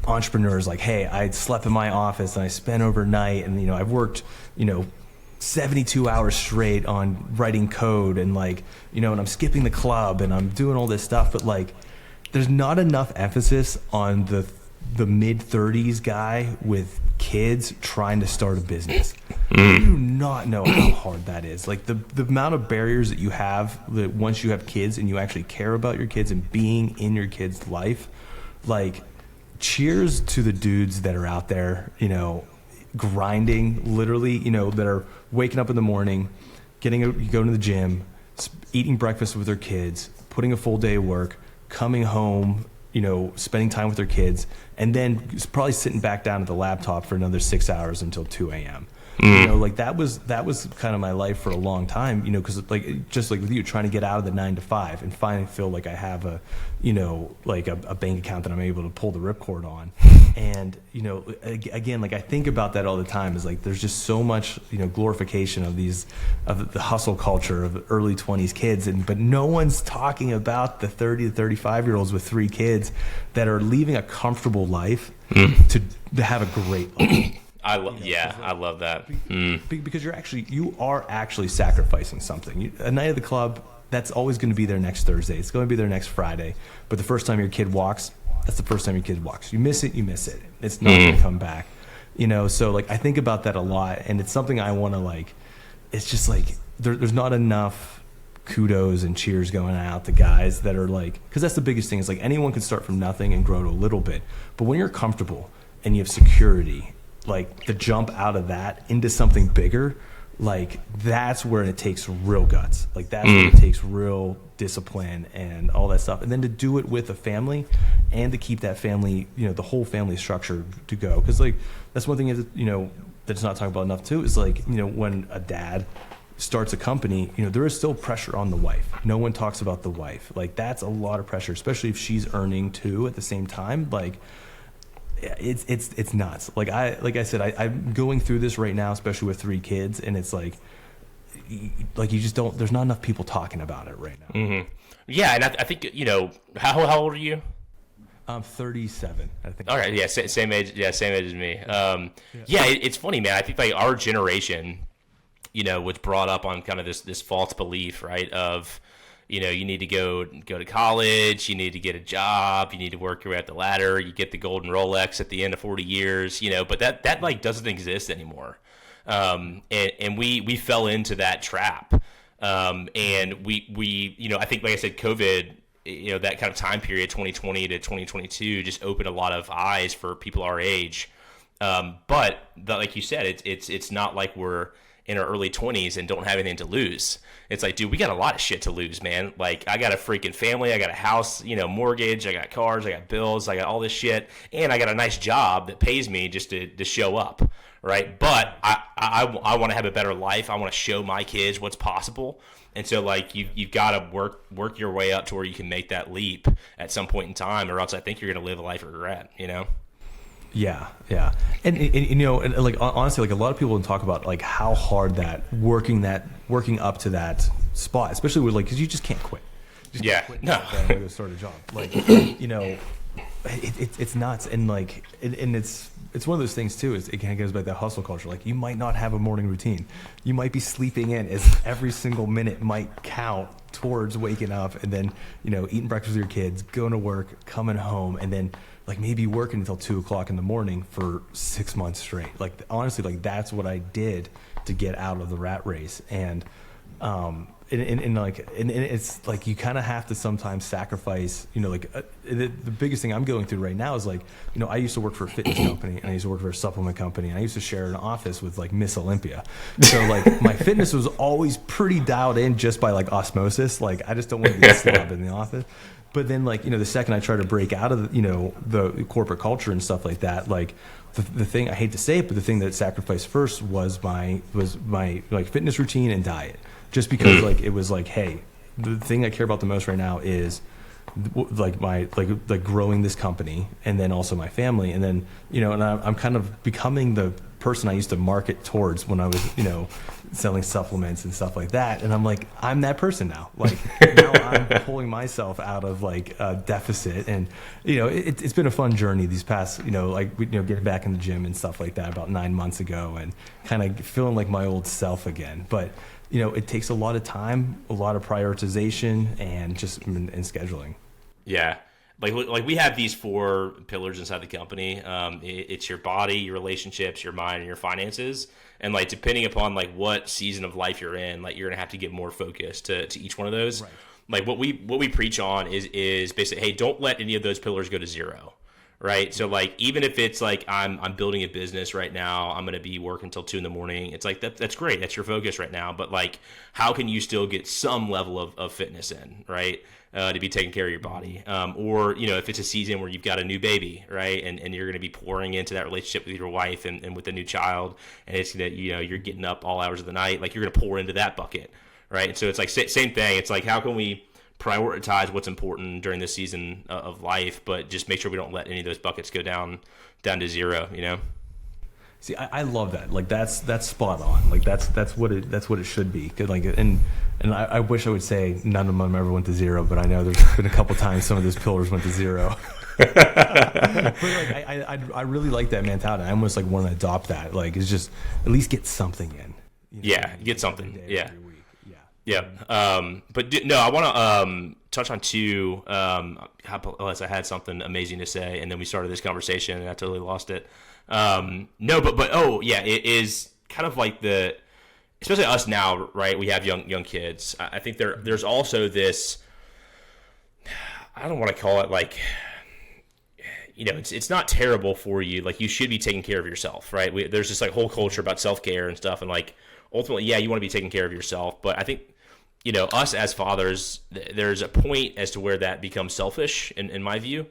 A: entrepreneurs, like, hey, I slept in my office and I spent overnight, and I've worked 72 hours straight on writing code, and like and I'm skipping the club and I'm doing all this stuff, but like there's not enough emphasis on the mid-30s guy with kids trying to start a business. You do not know how hard that is. Like the amount of barriers that you have that once you have kids and you actually care about your kids and being in your kid's life. Like cheers to the dudes that are out there, grinding literally, that are waking up in the morning, going to the gym, eating breakfast with their kids, putting a full day of work, coming home, spending time with their kids, and then probably sitting back down at the laptop for another 6 hours until 2 a.m. Like that was kind of my life for a long time, because like just like with you, trying to get out of the 9 to 5 and finally feel like I have a like a bank account that I'm able to pull the ripcord on. And again, like I think about that all the time, is like there's just so much glorification of the hustle culture of early 20s kids, but no one's talking about the 30 to 35-year-olds with 3 kids that are leaving a comfortable life to have a great life.
B: I love that.
A: Because you are actually sacrificing something. A night at the club, that's always going to be there next Thursday. It's going to be there next Friday. But the first time your kid walks, that's the first time your kid walks. You miss it, you miss it. It's not going to come back. So like I think about that a lot, and it's something I want to like. It's just like there's not enough kudos and cheers going out to guys that are like, because that's the biggest thing. Is like anyone can start from nothing and grow to a little bit, but when you're comfortable and you have security, like the jump out of that into something bigger, like that's where it takes real guts. Like that's where it takes real discipline and all that stuff. And then to do it with a family and to keep that family, the whole family structure to go. Because like that's one thing that's not talked about enough too, is like, when a dad starts a company, there is still pressure on the wife. No one talks about the wife. Like that's a lot of pressure, especially if she's earning too at the same time. Like it's nuts. Like I said, I'm going through this right now, especially with 3 kids, and it's like you just don't. There's not enough people talking about it right now.
B: Mm-hmm. Yeah, and I think how old are you?
A: I'm 37, I think.
B: All right, yeah, same age. Yeah, same age as me. It's funny, man. I think like our generation, was brought up on kind of this false belief, right? Of you need to go to college, you need to get a job, you need to work your way up the ladder, you get the golden Rolex at the end of 40 years, but that like doesn't exist anymore. And we fell into that trap. And we I think, like I said, COVID, that kind of time period, 2020 to 2022, just opened a lot of eyes for people our age. But like you said, it's not like we're in our early 20s and don't have anything to lose. It's like, dude, we got a lot of shit to lose, man. Like, I got a freaking family, I got a house, mortgage, I got cars, I got bills, I got all this shit, and I got a nice job that pays me just to show up, right? But I want to have a better life. I want to show my kids what's possible. And so, like, you've got to work your way up to where you can make that leap at some point in time, or else I think you're going to live a life of regret,
A: Yeah, and like honestly, like a lot of people talk about like how hard working up to that spot, especially with like, because you just can't quit.
B: No.
A: Go start a job. Like, it's nuts. And like, and it's one of those things too, is it kind of goes back to that hustle culture. Like, you might not have a morning routine. You might be sleeping in, as every single minute might count towards waking up, and then, eating breakfast with your kids, going to work, coming home, and then like maybe working until 2:00 in the morning for 6 months straight. Like, honestly, like that's what I did to get out of the rat race. And it's like you kind of have to sometimes sacrifice, the biggest thing I'm going through right now is like, I used to work for a fitness company, and I used to work for a supplement company, and I used to share an office with like Miss Olympia. So like my fitness was always pretty dialed in just by like osmosis. Like, I just don't want to be a slob in the office. But then, like, the second I try to break out of, the corporate culture and stuff like that, like the thing, I hate to say it, but the thing that sacrificed first was my like fitness routine and diet. Just because like it was like, hey, the thing I care about the most right now is like my like growing this company, and then also my family, and then and I'm kind of becoming the person I used to market towards when I was selling supplements and stuff like that. And I'm like, I'm that person now. Like, now I'm pulling myself out of like a deficit, and it's been a fun journey these past getting back in the gym and stuff like that about 9 months ago, and kind of feeling like my old self again. But it takes a lot of time, a lot of prioritization, and just and scheduling.
B: Yeah. Like we have these 4 pillars inside the company. It's your body, your relationships, your mind, and your finances. And like, depending upon like what season of life you're in, like, you're gonna have to get more focused to each one of those. Right. Like what we preach on is basically, hey, don't let any of those pillars go to zero. Right. So like, even if it's like I'm building a business right now, I'm going to be working until 2 a.m. It's like, that's great. That's your focus right now. But like, how can you still get some level of fitness in, right? To be taking care of your body. Or, if it's a season where you've got a new baby, right? And you're going to be pouring into that relationship with your wife and with a new child. And it's going to, you're getting up all hours of the night. Like, you're going to pour into that bucket. Right. And so it's like, same thing. It's like, how can we prioritize what's important during this season of life, but just make sure we don't let any of those buckets go down to zero,
A: See, I love that. Like, that's spot on. Like, that's what it should be. Like, and I wish I would say none of them ever went to zero, but I know there's been a couple times some of those pillars went to zero. But like, I really like that mentality. I almost like want to adopt that. Like, it's just at least get something in.
B: Get something. Yeah. Yeah. No, I want to touch on 2. Unless I had something amazing to say, and then we started this conversation, and I totally lost it. No, but oh yeah, it is kind of like especially us now, right? We have young kids. I think there's also this. I don't want to call it like, it's not terrible for you. Like, you should be taking care of yourself, right? There's this like whole culture about self-care and stuff, and like, ultimately, yeah, you want to be taking care of yourself, but I think, us as fathers, there's a point as to where that becomes selfish, in my view,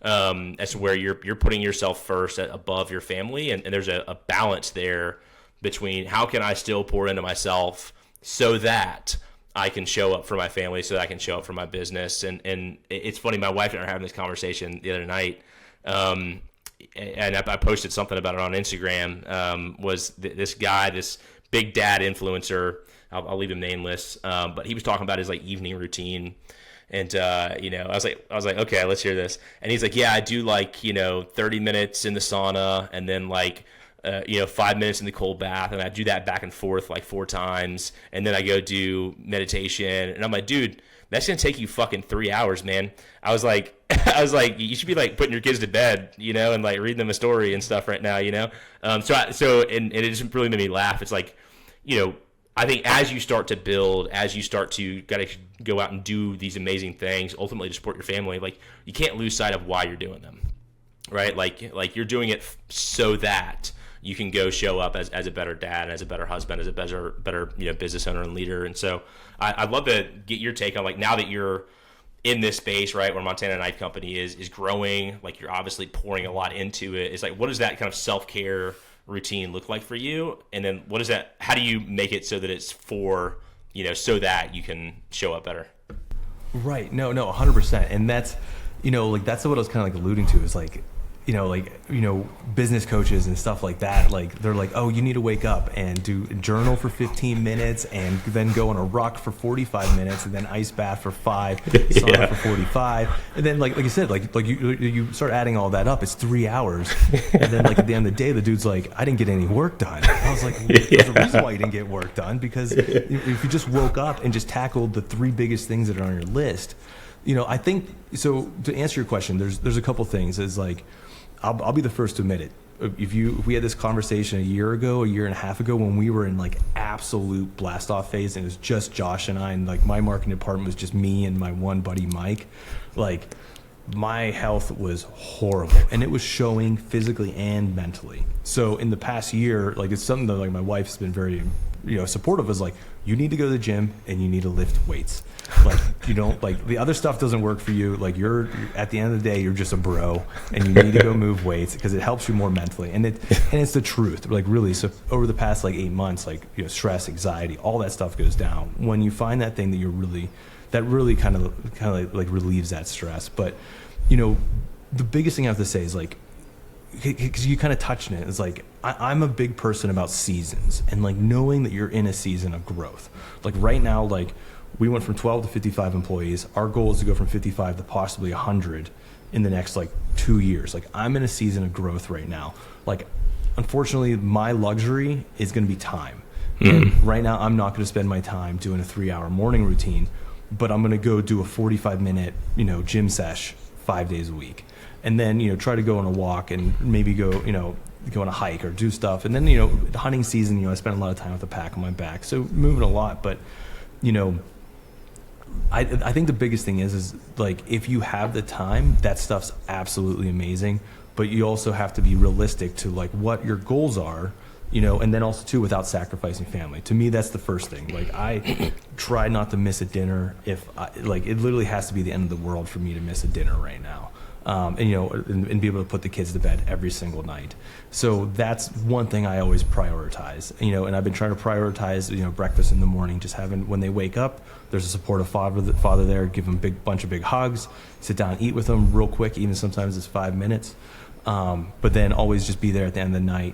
B: as to where you're putting yourself first above your family, and there's a balance there between how can I still pour into myself so that I can show up for my family, so that I can show up for my business. And it's funny, my wife and I were having this conversation the other night, and I posted something about it on Instagram. Was this guy, this big dad influencer, I'll leave him nameless, but he was talking about his like evening routine, and I was like, okay, let's hear this. And he's like, yeah, I do like 30 minutes in the sauna, and then like 5 minutes in the cold bath, and I do that back and forth like 4 times, and then I go do meditation. And I'm like, dude, that's gonna take you fucking 3 hours, man. I was like, you should be like putting your kids to bed, and like reading them a story and stuff right now, So it just really made me laugh. It's like, I think as you start to build, as you start to gotta go out and do these amazing things, ultimately to support your family, like, you can't lose sight of why you're doing them, right? Like you're doing it so that you can go show up as a better dad, as a better husband, as a better business owner and leader. And so I'd love to get your take on, like, now that you're in this space, right, where Montana Knife Company is growing, like, you're obviously pouring a lot into it. It's like, what does that kind of self-care routine look like for you? And then how do you make it so that it's for, so that you can show up better? Right.
A: No, 100%. And that's, like, that's what I was kind of like alluding to, is like, business coaches and stuff like that, like they're like, oh, you need to wake up and do journal for 15 minutes and then go on a ruck for 45 minutes and then ice bath for 5, sauna for 45, and then like you said, like you start adding all that up, it's 3 hours, and then like at the end of the day, the dude's like, I didn't get any work done. I was like, there's a reason why you didn't get work done, because if you just woke up and just tackled the 3 biggest things that are on your list, I think so. To answer your question, there's a couple things. Is like, I'll be the first to admit it. If we had this conversation a year and a half ago, when we were in like absolute blast off phase, and it was just Josh and I, and like my marketing department was just me and my one buddy Mike, like my health was horrible, and it was showing physically and mentally. So in the past year, like it's something that like my wife's been very supportive, is like, you need to go to the gym and you need to lift weights. Like, you don't, like, the other stuff doesn't work for you. Like, you're at the end of the day, you're just a bro, and you need to go move weights because it helps you more mentally. And it's the truth. Like, really, so over the past like 8 months, like, stress, anxiety, all that stuff goes down when you find that thing that that really kind of like relieves that stress. But the biggest thing I have to say is, like, because you kind of touched on it, is like, I'm a big person about seasons and like knowing that you're in a season of growth. Like right now, like we went from 12 to 55 employees. Our goal is to go from 55 to possibly 100 in the next like 2 years. Like I'm in a season of growth right now. Like, unfortunately, my luxury is going to be time. And right now, I'm not going to spend my time doing a 3-hour morning routine, but I'm going to go do a 45-minute, gym sesh 5 days a week. And then, try to go on a walk and maybe go on a hike or do stuff. And then, the hunting season, I spend a lot of time with the pack on my back. So moving a lot. But, I think the biggest thing is like, if you have the time, that stuff's absolutely amazing. But you also have to be realistic to like what your goals are, and then also too, without sacrificing family. To me, that's the first thing. Like, I try not to miss a dinner it literally has to be the end of the world for me to miss a dinner right now. And be able to put the kids to bed every single night. So that's one thing I always prioritize, and I've been trying to prioritize, breakfast in the morning, just having, when they wake up, there's a supportive father there, give them bunch of big hugs, sit down, eat with them real quick, even sometimes it's 5 minutes. But then always just be there at the end of the night,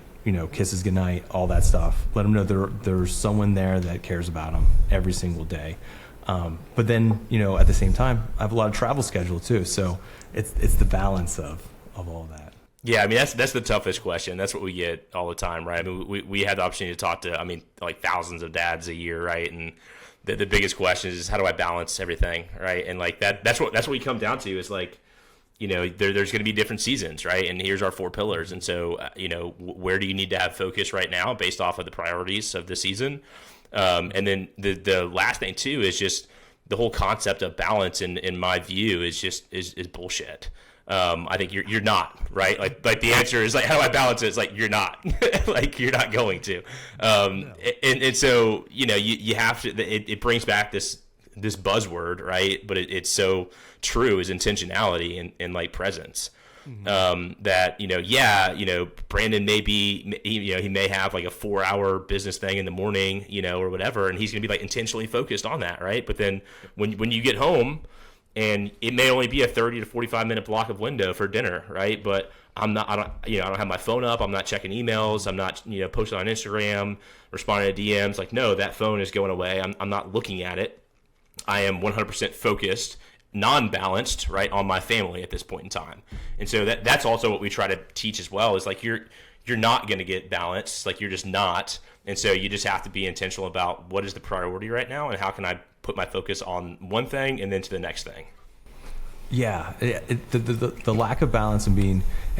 A: kisses goodnight, all that stuff. Let them know there's someone there that cares about them every single day. But then, at the same time, I have a lot of travel schedule too. So it's the balance of all that.
B: Yeah, I mean, that's the toughest question. That's what we get all the time, right? I mean, we had the opportunity to talk to, like thousands of dads a year, right? And the biggest question is, how do I balance everything, right? And like that's what we come down to, is like, there's going to be different seasons, right? And here's our 4 pillars. And so, where do you need to have focus right now based off of the priorities of the season? And then the last thing too is just the whole concept of balance, in my view, is bullshit. I think you're not, right. Like the answer is like, how do I balance it? It's like, you're not, like you're not going to. And so, you have to, it brings back this buzzword, right? But it's so true, is intentionality and like presence. That, Brandon may be, he may have like a 4-hour business thing in the morning, or whatever, and he's going to be like intentionally focused on that, right? But then when you get home, and it may only be a 30 to 45 minute block of window for dinner, right? But I don't have my phone up, I'm not checking emails, I'm not, posting on Instagram, responding to DMs. Like, no, that phone is going away. I'm not looking at it. I am 100% focused, non-balanced, right, on my family at this point in time. And so that's also what we try to teach as well, is like, you're not going to get balanced, like you're just not. And so you just have to be intentional about what is the priority right now, and how can I put my focus on one thing and then to the next thing.
A: Yeah, the lack of balance, and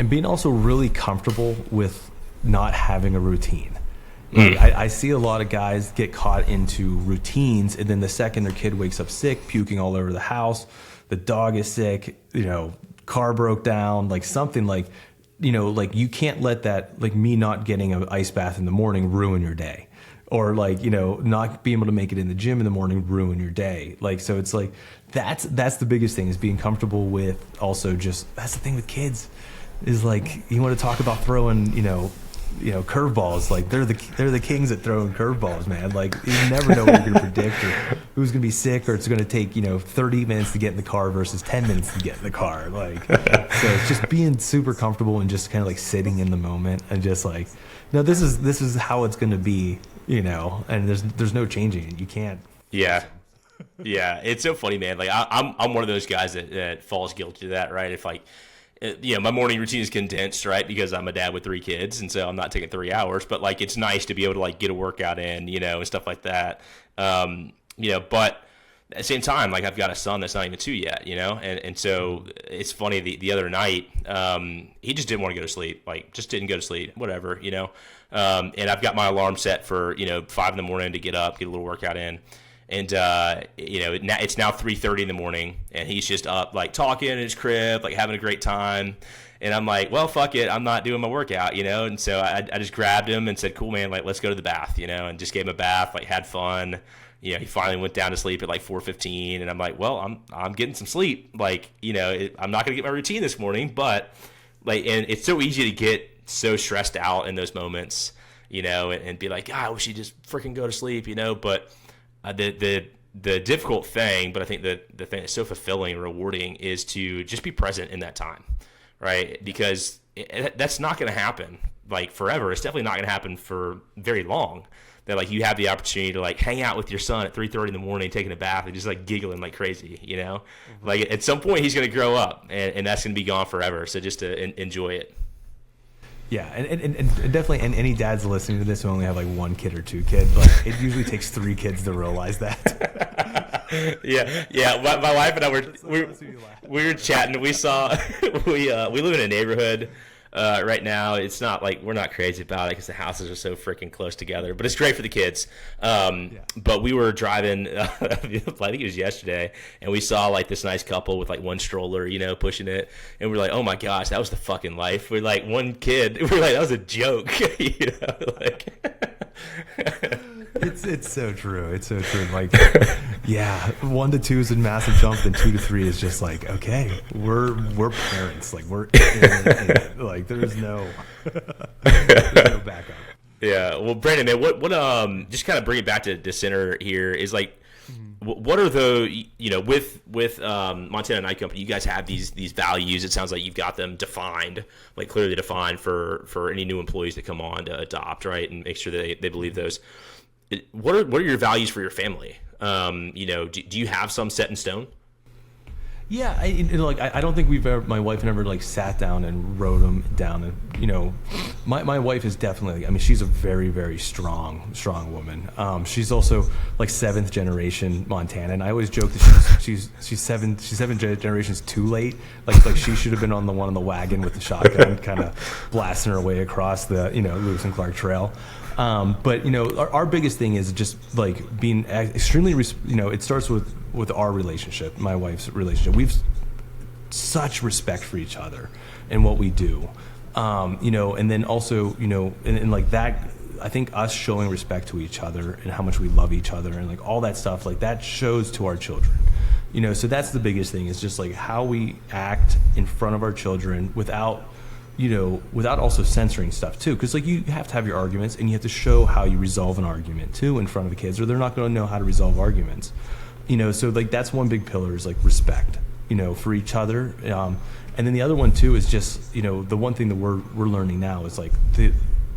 A: being also really comfortable with not having a routine. Like, I see a lot of guys get caught into routines, and then the second their kid wakes up sick, puking all over the house, the dog is sick, car broke down, like something, like, like you can't let that, like me not getting an ice bath in the morning ruin your day, or like, not being able to make it in the gym in the morning ruin your day. Like, so it's like, that's the biggest thing, is being comfortable with, also just, that's the thing with kids, is like, you want to talk about throwing, curveballs. Like they're the kings at throwing curveballs, man. Like you never know what you're gonna predict or who's gonna be sick, or it's gonna take 30 minutes to get in the car versus 10 minutes to get in the car. Like so, it's just being super comfortable and just kind of like sitting in the moment and just like, no, this is how it's gonna be, and there's no changing it. You can't.
B: Yeah. Yeah, it's so funny, man. Like I'm one of those guys that falls guilty to that, right? If like, my morning routine is condensed, right? Because I'm a dad with 3 kids, and so I'm not taking 3 hours. But like, it's nice to be able to like get a workout in, and stuff like that. But at the same time, like I've got a son that's not even 2 yet, and so it's funny. The other night, he just didn't want to go to sleep, like just didn't go to sleep, whatever, and I've got my alarm set for 5 a.m. to get up, get a little workout in. And, it's now 3:30 in the morning, and he's just up, like, talking in his crib, like, having a great time. And I'm like, well, fuck it. I'm not doing my workout, And so I just grabbed him and said, cool, man, like, let's go to the bath, and just gave him a bath, like, had fun. He finally went down to sleep at, like, 4:15. And I'm like, well, I'm getting some sleep. Like, I'm not going to get my routine this morning. But, like, and it's so easy to get so stressed out in those moments, and be like, God, I wish he'd just freaking go to sleep, But the difficult thing, but I think the thing that's so fulfilling and rewarding is to just be present in that time, right? Because that's not going to happen like forever. It's definitely not going to happen for very long. That like you have the opportunity to like hang out with your son at 3:30 in the morning, taking a bath and just like giggling like crazy, Mm-hmm. Like at some point he's going to grow up and that's going to be gone forever. So just to enjoy it.
A: Yeah, and definitely, and any dads listening to this who only have like 1 kid or 2 kids, like it usually takes 3 kids to realize that.
B: yeah. My wife and I we were chatting. We saw we live in a neighborhood right now. It's not like we're not crazy about it because the houses are so freaking close together, but it's great for the kids. But we were driving, I think it was yesterday, and we saw like this nice couple with like 1 stroller, pushing it, and we're like, oh my gosh, that was the fucking life. We're like 1 kid. We're like, that was a joke, like.
A: It's so true. It's so true. Like, yeah, 1 to 2 is a massive jump, and 2 to 3 is just like, okay, we're parents. Like we're in it. Like there's no backup.
B: Yeah. Well, Brandon, man, what just kind of bring it back to center here is like, what are the with Montana Night Company? You guys have these values. It sounds like you've got them defined, like clearly defined for any new employees that come on to adopt, right, and make sure that they believe those. What are your values for your family? Do you have some set in stone?
A: Yeah, I don't think my wife never like sat down and wrote them down. And my wife is definitely, she's a very, very strong woman. She's also like 7th generation Montana, and I always joke that she's 7 generations too late. Like she should have been on the wagon with the shotgun, kind of blasting her way across the Lewis and Clark Trail. But our biggest thing is just like being extremely, it starts with our relationship, my wife's relationship. We've such respect for each other and what we do, and then also, and like that, I think us showing respect to each other and how much we love each other and like all that stuff, like that shows to our children, so that's the biggest thing is just like how we act in front of our children without also censoring stuff too, because like you have to have your arguments and you have to show how you resolve an argument too in front of the kids, or they're not going to know how to resolve arguments. So like that's one big pillar is like respect, for each other. And then the other one too is just, the one thing that we're learning now is like the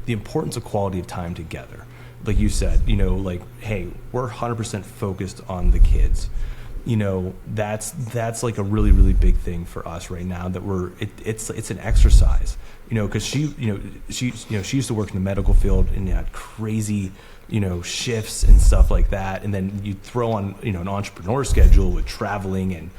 A: importance of quality of time together. Like you said, like, hey, we're 100% focused on the kids. That's like a really, really big thing for us right now that it's an exercise, because she used to work in the medical field and had crazy, shifts and stuff like that. And then you throw on, an entrepreneur schedule with traveling and,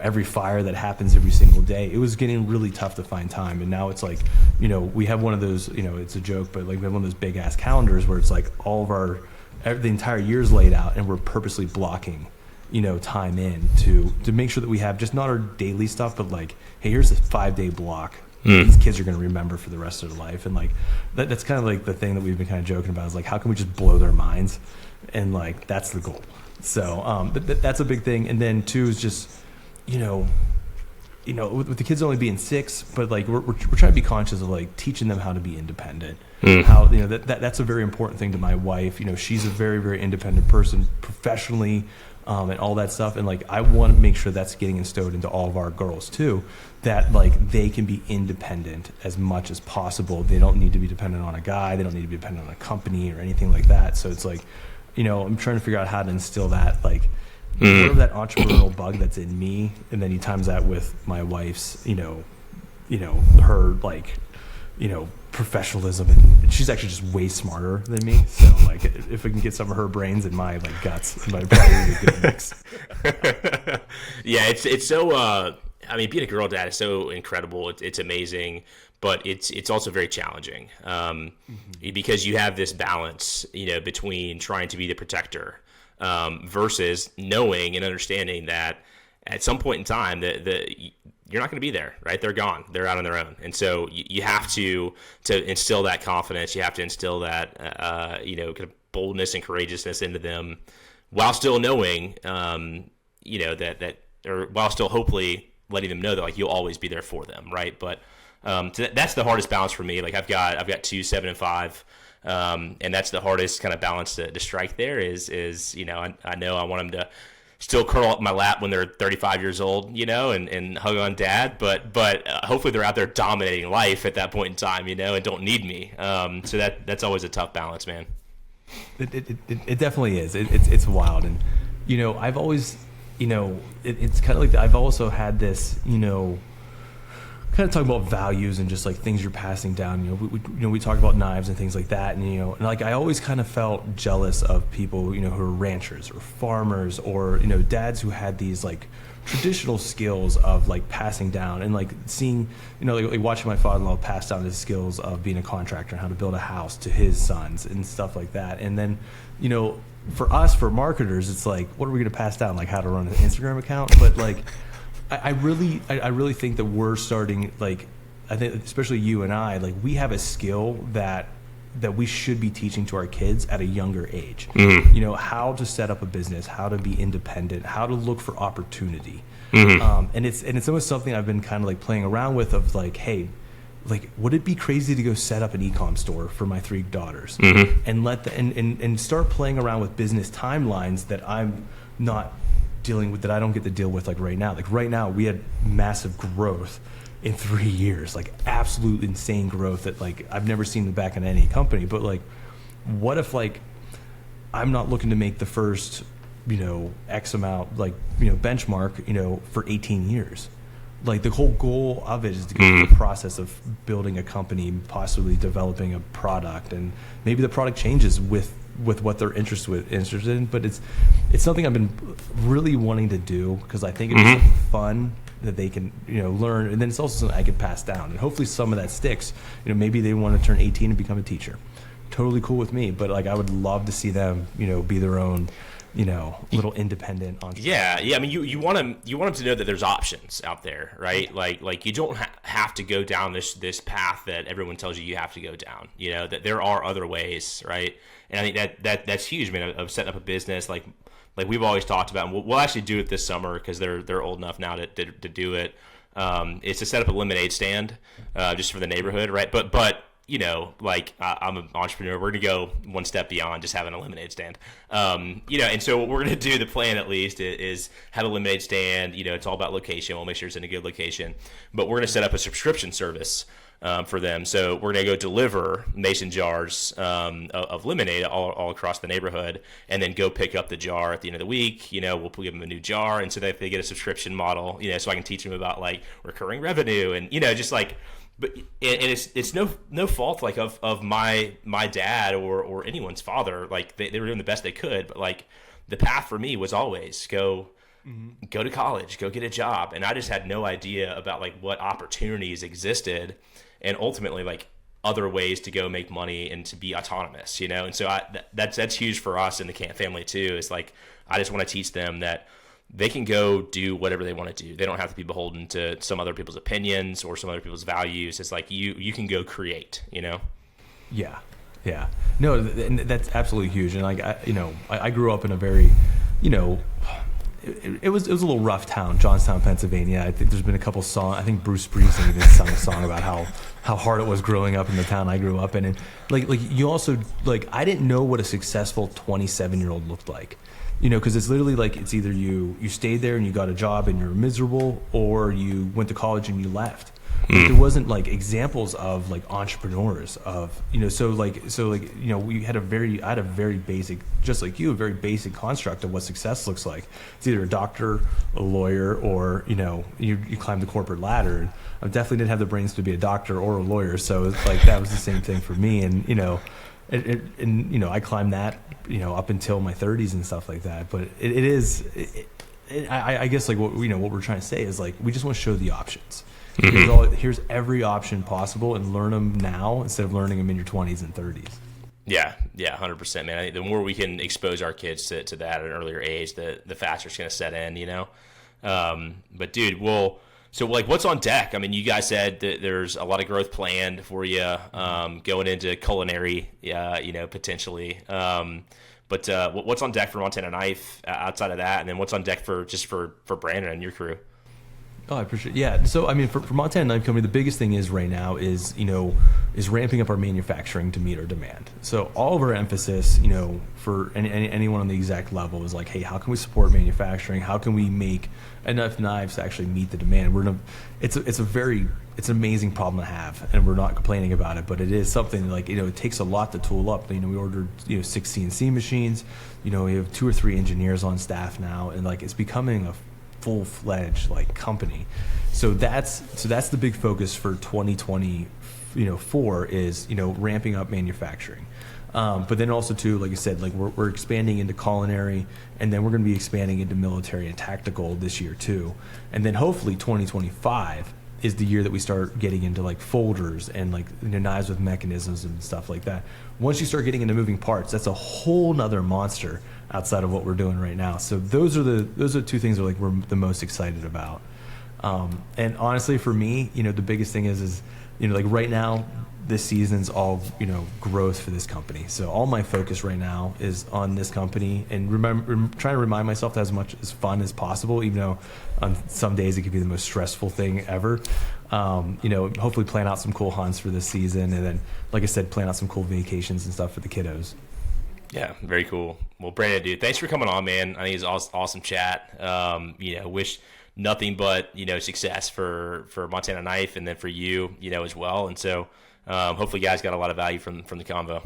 A: every fire that happens every single day. It was getting really tough to find time. And now it's like, we have one of those, it's a joke, but like we have one of those big ass calendars where it's like all of the entire year's laid out and we're purposely blocking time in to make sure that we have just not our daily stuff, but like, hey, here's a 5-day block. These kids are going to remember for the rest of their life. And like, that's kind of like the thing that we've been kind of joking about is like, how can we just blow their minds? And like, that's the goal. So, but that's a big thing. And then 2 is just, with the kids only being 6, but like we're trying to be conscious of like teaching them how to be independent. How that's a very important thing to my wife. She's a very, very independent person professionally, and all that stuff. And like I want to make sure that's getting instilled into all of our girls too, that like they can be independent as much as possible. They don't need to be dependent on a guy. They don't need to be dependent on a company or anything like that. So it's like, I'm trying to figure out how to instill that like. Sort of that entrepreneurial bug that's in me, and then you times that with my wife's, her like, professionalism, and she's actually just way smarter than me. So like, if we can get some of her brains in my like guts, it might probably be a good mix.
B: Yeah, it's so. I mean, being a girl dad is so incredible. It's amazing, but it's also very challenging because you have this balance, between trying to be the protector. Versus knowing and understanding that at some point in time that you're not going to be there, right? They're gone. They're out on their own. And so you have to instill that confidence. You have to instill that, kind of boldness and courageousness into them while still knowing, that or while still hopefully letting them know that like you'll always be there for them. Right. But, so that's the hardest balance for me. Like I've got 2, 7, and 5. And that's the hardest kind of balance to strike there is, I know I want them to still curl up in my lap when they're 35 years old, and hug on dad, but hopefully they're out there dominating life at that point in time, and don't need me. So that's always a tough balance, man.
A: It definitely is. It's wild. And, I've always, it's kind of like I've also had this, kind of talking about values and just like things you're passing down. We talk about knives and things like that, and like I always kind of felt jealous of people, who are ranchers or farmers or dads who had these like traditional skills of like passing down and like seeing, like watching my father-in-law pass down his skills of being a contractor and how to build a house to his sons and stuff like that. And then, for us, for marketers, it's like, what are we going to pass down? Like how to run an Instagram account, but like. I really think that we're starting, like, I think especially you and I, like we have a skill that we should be teaching to our kids at a younger age. How to set up a business, how to be independent, how to look for opportunity. And it's almost something I've been kind of like playing around with of like, hey, like would it be crazy to go set up an e-com store for my 3 daughters and and start playing around with business timelines that I'm not dealing with, that I don't get to deal with like right now. Like right now we had massive growth in 3 years, like absolute insane growth that like I've never seen back in any company. But like what if like I'm not looking to make the first X amount like benchmark for 18 years. Like the whole goal of it is to go through the process of building a company, possibly developing a product, and maybe the product changes with what they're interested in, but it's something I've been really wanting to do because I think it's fun that they can learn, and then it's also something I can pass down, and hopefully some of that sticks. Maybe they want to turn 18 and become a teacher. Totally cool with me, but like I would love to see them be their own little independent entrepreneur.
B: Yeah. I mean, you want them to know that there's options out there, right? Like you don't have to go down this path that everyone tells you have to go down. That there are other ways, right? And I think that's huge, man. Of setting up a business, like we've always talked about, and we'll actually do it this summer because they're old enough now to do it. Is to set up a lemonade stand, just for the neighborhood, right? But like I'm an entrepreneur. We're going to go one step beyond just having a lemonade stand. And so what we're going to do, the plan at least, is have a lemonade stand. It's all about location. We'll make sure it's in a good location. But we're going to set up a subscription service for them. So we're going to go deliver mason jars of lemonade all across the neighborhood, and then go pick up the jar at the end of the week. We'll give them a new jar. And so that they get a subscription model, so I can teach them about like recurring revenue and, just like, but and it's no fault like of my dad or anyone's father. Like they were doing the best they could, but like the path for me was always go to college, go get a job, and I just had no idea about like what opportunities existed, and ultimately like other ways to go make money and to be autonomous, And so that's huge for us in the Camp family too. Is like I just want to teach them that they can go do whatever they want to do. They don't have to be beholden to some other people's opinions or some other people's values. It's like you can go create,
A: Yeah. No, and that's absolutely huge. And like I grew up in a very, it was a little rough town, Johnstown, Pennsylvania. I think there's been a couple songs. I think Bruce Springsteen even sung a song about how hard it was growing up in the town I grew up in. And like you also, like, I didn't know what a successful 27-year-old looked like. Because it's literally like, it's either you stayed there and you got a job and you're miserable, or you went to college and you left. There wasn't like examples of like entrepreneurs of, so we had I had a very basic, just like you, a very basic construct of what success looks like. It's either a doctor, a lawyer, or, you climb the corporate ladder. I definitely didn't have the brains to be a doctor or a lawyer. So it's like, that was the same thing for me. And, I climbed that, up until my 30s and stuff like that. But I guess like what we're trying to say is like, we just want to show the options. Here's every option possible, and learn them now instead of learning them in your 20s and 30s.
B: Yeah, 100%, man. I think the more we can expose our kids to that at an earlier age, the faster it's going to set in, But dude, so like, what's on deck? I mean, you guys said that there's a lot of growth planned for you, going into culinary, potentially. But what's on deck for Montana Knife outside of that, and then what's on deck for Brandon and your crew?
A: Oh, I appreciate it. Yeah. So, I mean, for Montana Knife Company, the biggest thing is right now is ramping up our manufacturing to meet our demand. So all of our emphasis, for anyone on the exact level is like, hey, how can we support manufacturing? How can we make enough knives to actually meet the demand? It's an amazing problem to have, and we're not complaining about it, but it is something like, it takes a lot to tool up. We ordered, 6 CNC machines, we have 2 or 3 engineers on staff now, and like, it's becoming a full-fledged like company. So that's the big focus for 2024 is ramping up manufacturing, but then also too, like I said, like we're expanding into culinary, and then we're going to be expanding into military and tactical this year too, and then hopefully 2025 is the year that we start getting into like folders and like knives with mechanisms and stuff like that. Once you start getting into moving parts, that's a whole nother monster outside of what we're doing right now. So those are 2 things that like we're the most excited about. And honestly, for me, the biggest thing is like right now, this season's all growth for this company. So all my focus right now is on this company, and trying to remind myself to have as much as fun as possible, even though on some days it could be the most stressful thing ever. Hopefully plan out some cool hunts for this season, and then, like I said, plan out some cool vacations and stuff for the kiddos.
B: Yeah, very cool. Well, Brandon, dude, thanks for coming on, man. I think it's awesome chat. Wish nothing but success for Montana Knife, and then for you, as well. And so hopefully, you guys got a lot of value from the convo.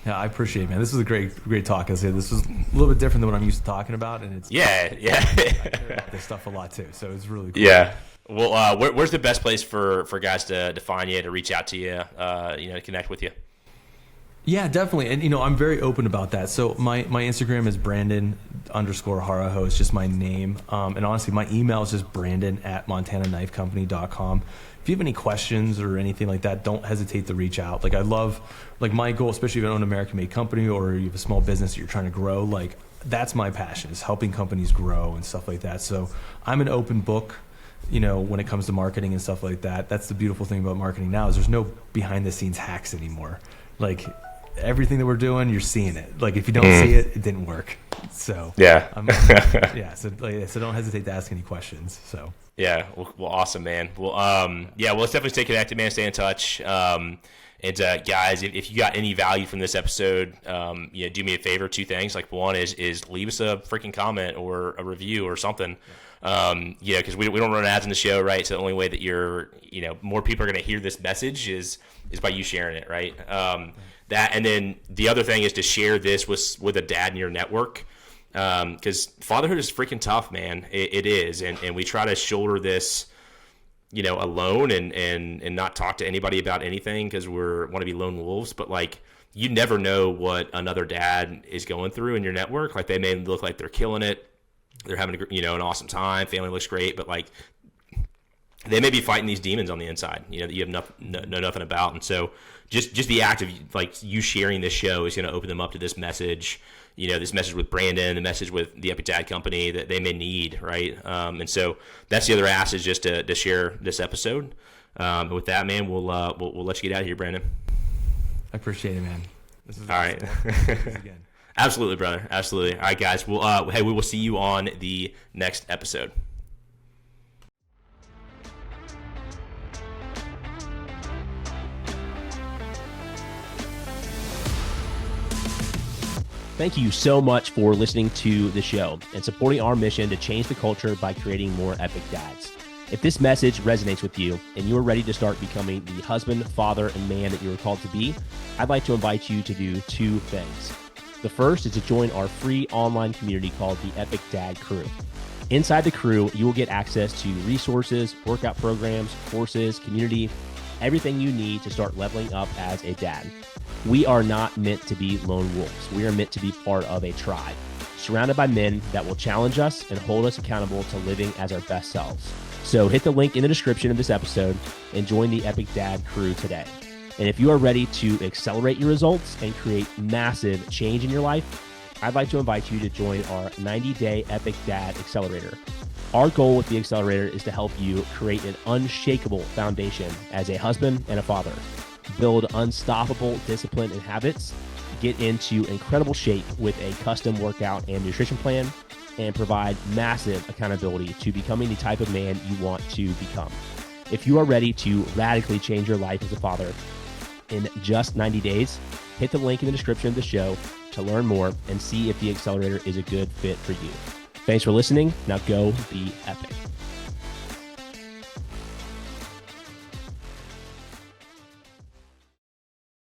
A: Yeah, I appreciate it, man. This was a great talk. I said this was a little bit different than what I'm used to talking about, and it's
B: I
A: care about this stuff a lot too. So it's really cool.
B: Yeah. Well, where's the best place for guys to find you, to reach out to you, to connect with you?
A: Yeah, definitely. And, I'm very open about that. So my Instagram is Brandon_Horoho. It's just my name. And honestly, my email is just Brandon@MontanaKnifeCompany.com. If you have any questions or anything like that, don't hesitate to reach out. Like, I love, like, my goal, especially if you own an American-made company or you have a small business that you're trying to grow, like, that's my passion, is helping companies grow and stuff like that. So I'm an open book, when it comes to marketing and stuff like that. That's the beautiful thing about marketing now, is there's no behind-the-scenes hacks anymore. Like, everything that we're doing, you're seeing it. Like, if you don't see it, it didn't work. So
B: yeah,
A: so don't hesitate to ask any questions. So
B: yeah, well, awesome, man. Well, let's definitely stay connected, man. Stay in touch. And guys, if you got any value from this episode, do me a favor. 2 things. Like, one is leave us a freaking comment or a review or something. Because we don't run ads in the show, right? So the only way that more people are going to hear this message is by you sharing it, right? That, and then the other thing is to share this with a dad in your network, because fatherhood is freaking tough, man. It is, and we try to shoulder this, alone and not talk to anybody about anything because want to be lone wolves. But like, you never know what another dad is going through in your network. Like, they may look like they're killing it, they're having an awesome time, family looks great, but like, they may be fighting these demons on the inside, that you have know nothing about. And so just the act of like you sharing this show is going to open them up to this message, this message with Brandon, the message with the Epic Dad Company that they may need, right? And so that's the other ask, is just to share this episode. And with that, man, we'll let you get out of here, Brandon.
A: I appreciate it, man. This is
B: all right.
A: Again.
B: Absolutely, brother. Absolutely. All right, guys. Well, hey, we will see you on the next episode. Thank you so much for listening to the show and supporting our mission to change the culture by creating more epic dads. If this message resonates with you and you're ready to start becoming the husband, father, and man that you were called to be, I'd like to invite you to do two things. The first is to join our free online community called the Epic Dad Crew. Inside the crew, you will get access to resources, workout programs, courses, community, everything you need to start leveling up as a dad. We are not meant to be lone wolves. We are meant to be part of a tribe, surrounded by men that will challenge us and hold us accountable to living as our best selves. So hit the link in the description of this episode and join the Epic Dad Crew today. And if you are ready to accelerate your results and create massive change in your life, I'd like to invite you to join our 90-day Epic Dad Accelerator. Our goal with the accelerator is to help you create an unshakable foundation as a husband and a father, build unstoppable discipline and habits, get into incredible shape with a custom workout and nutrition plan, and provide massive accountability to becoming the type of man you want to become. If you are ready to radically change your life as a father in just 90 days, hit the link in the description of the show to learn more and see if the accelerator is a good fit for you. Thanks for listening. Now go be epic.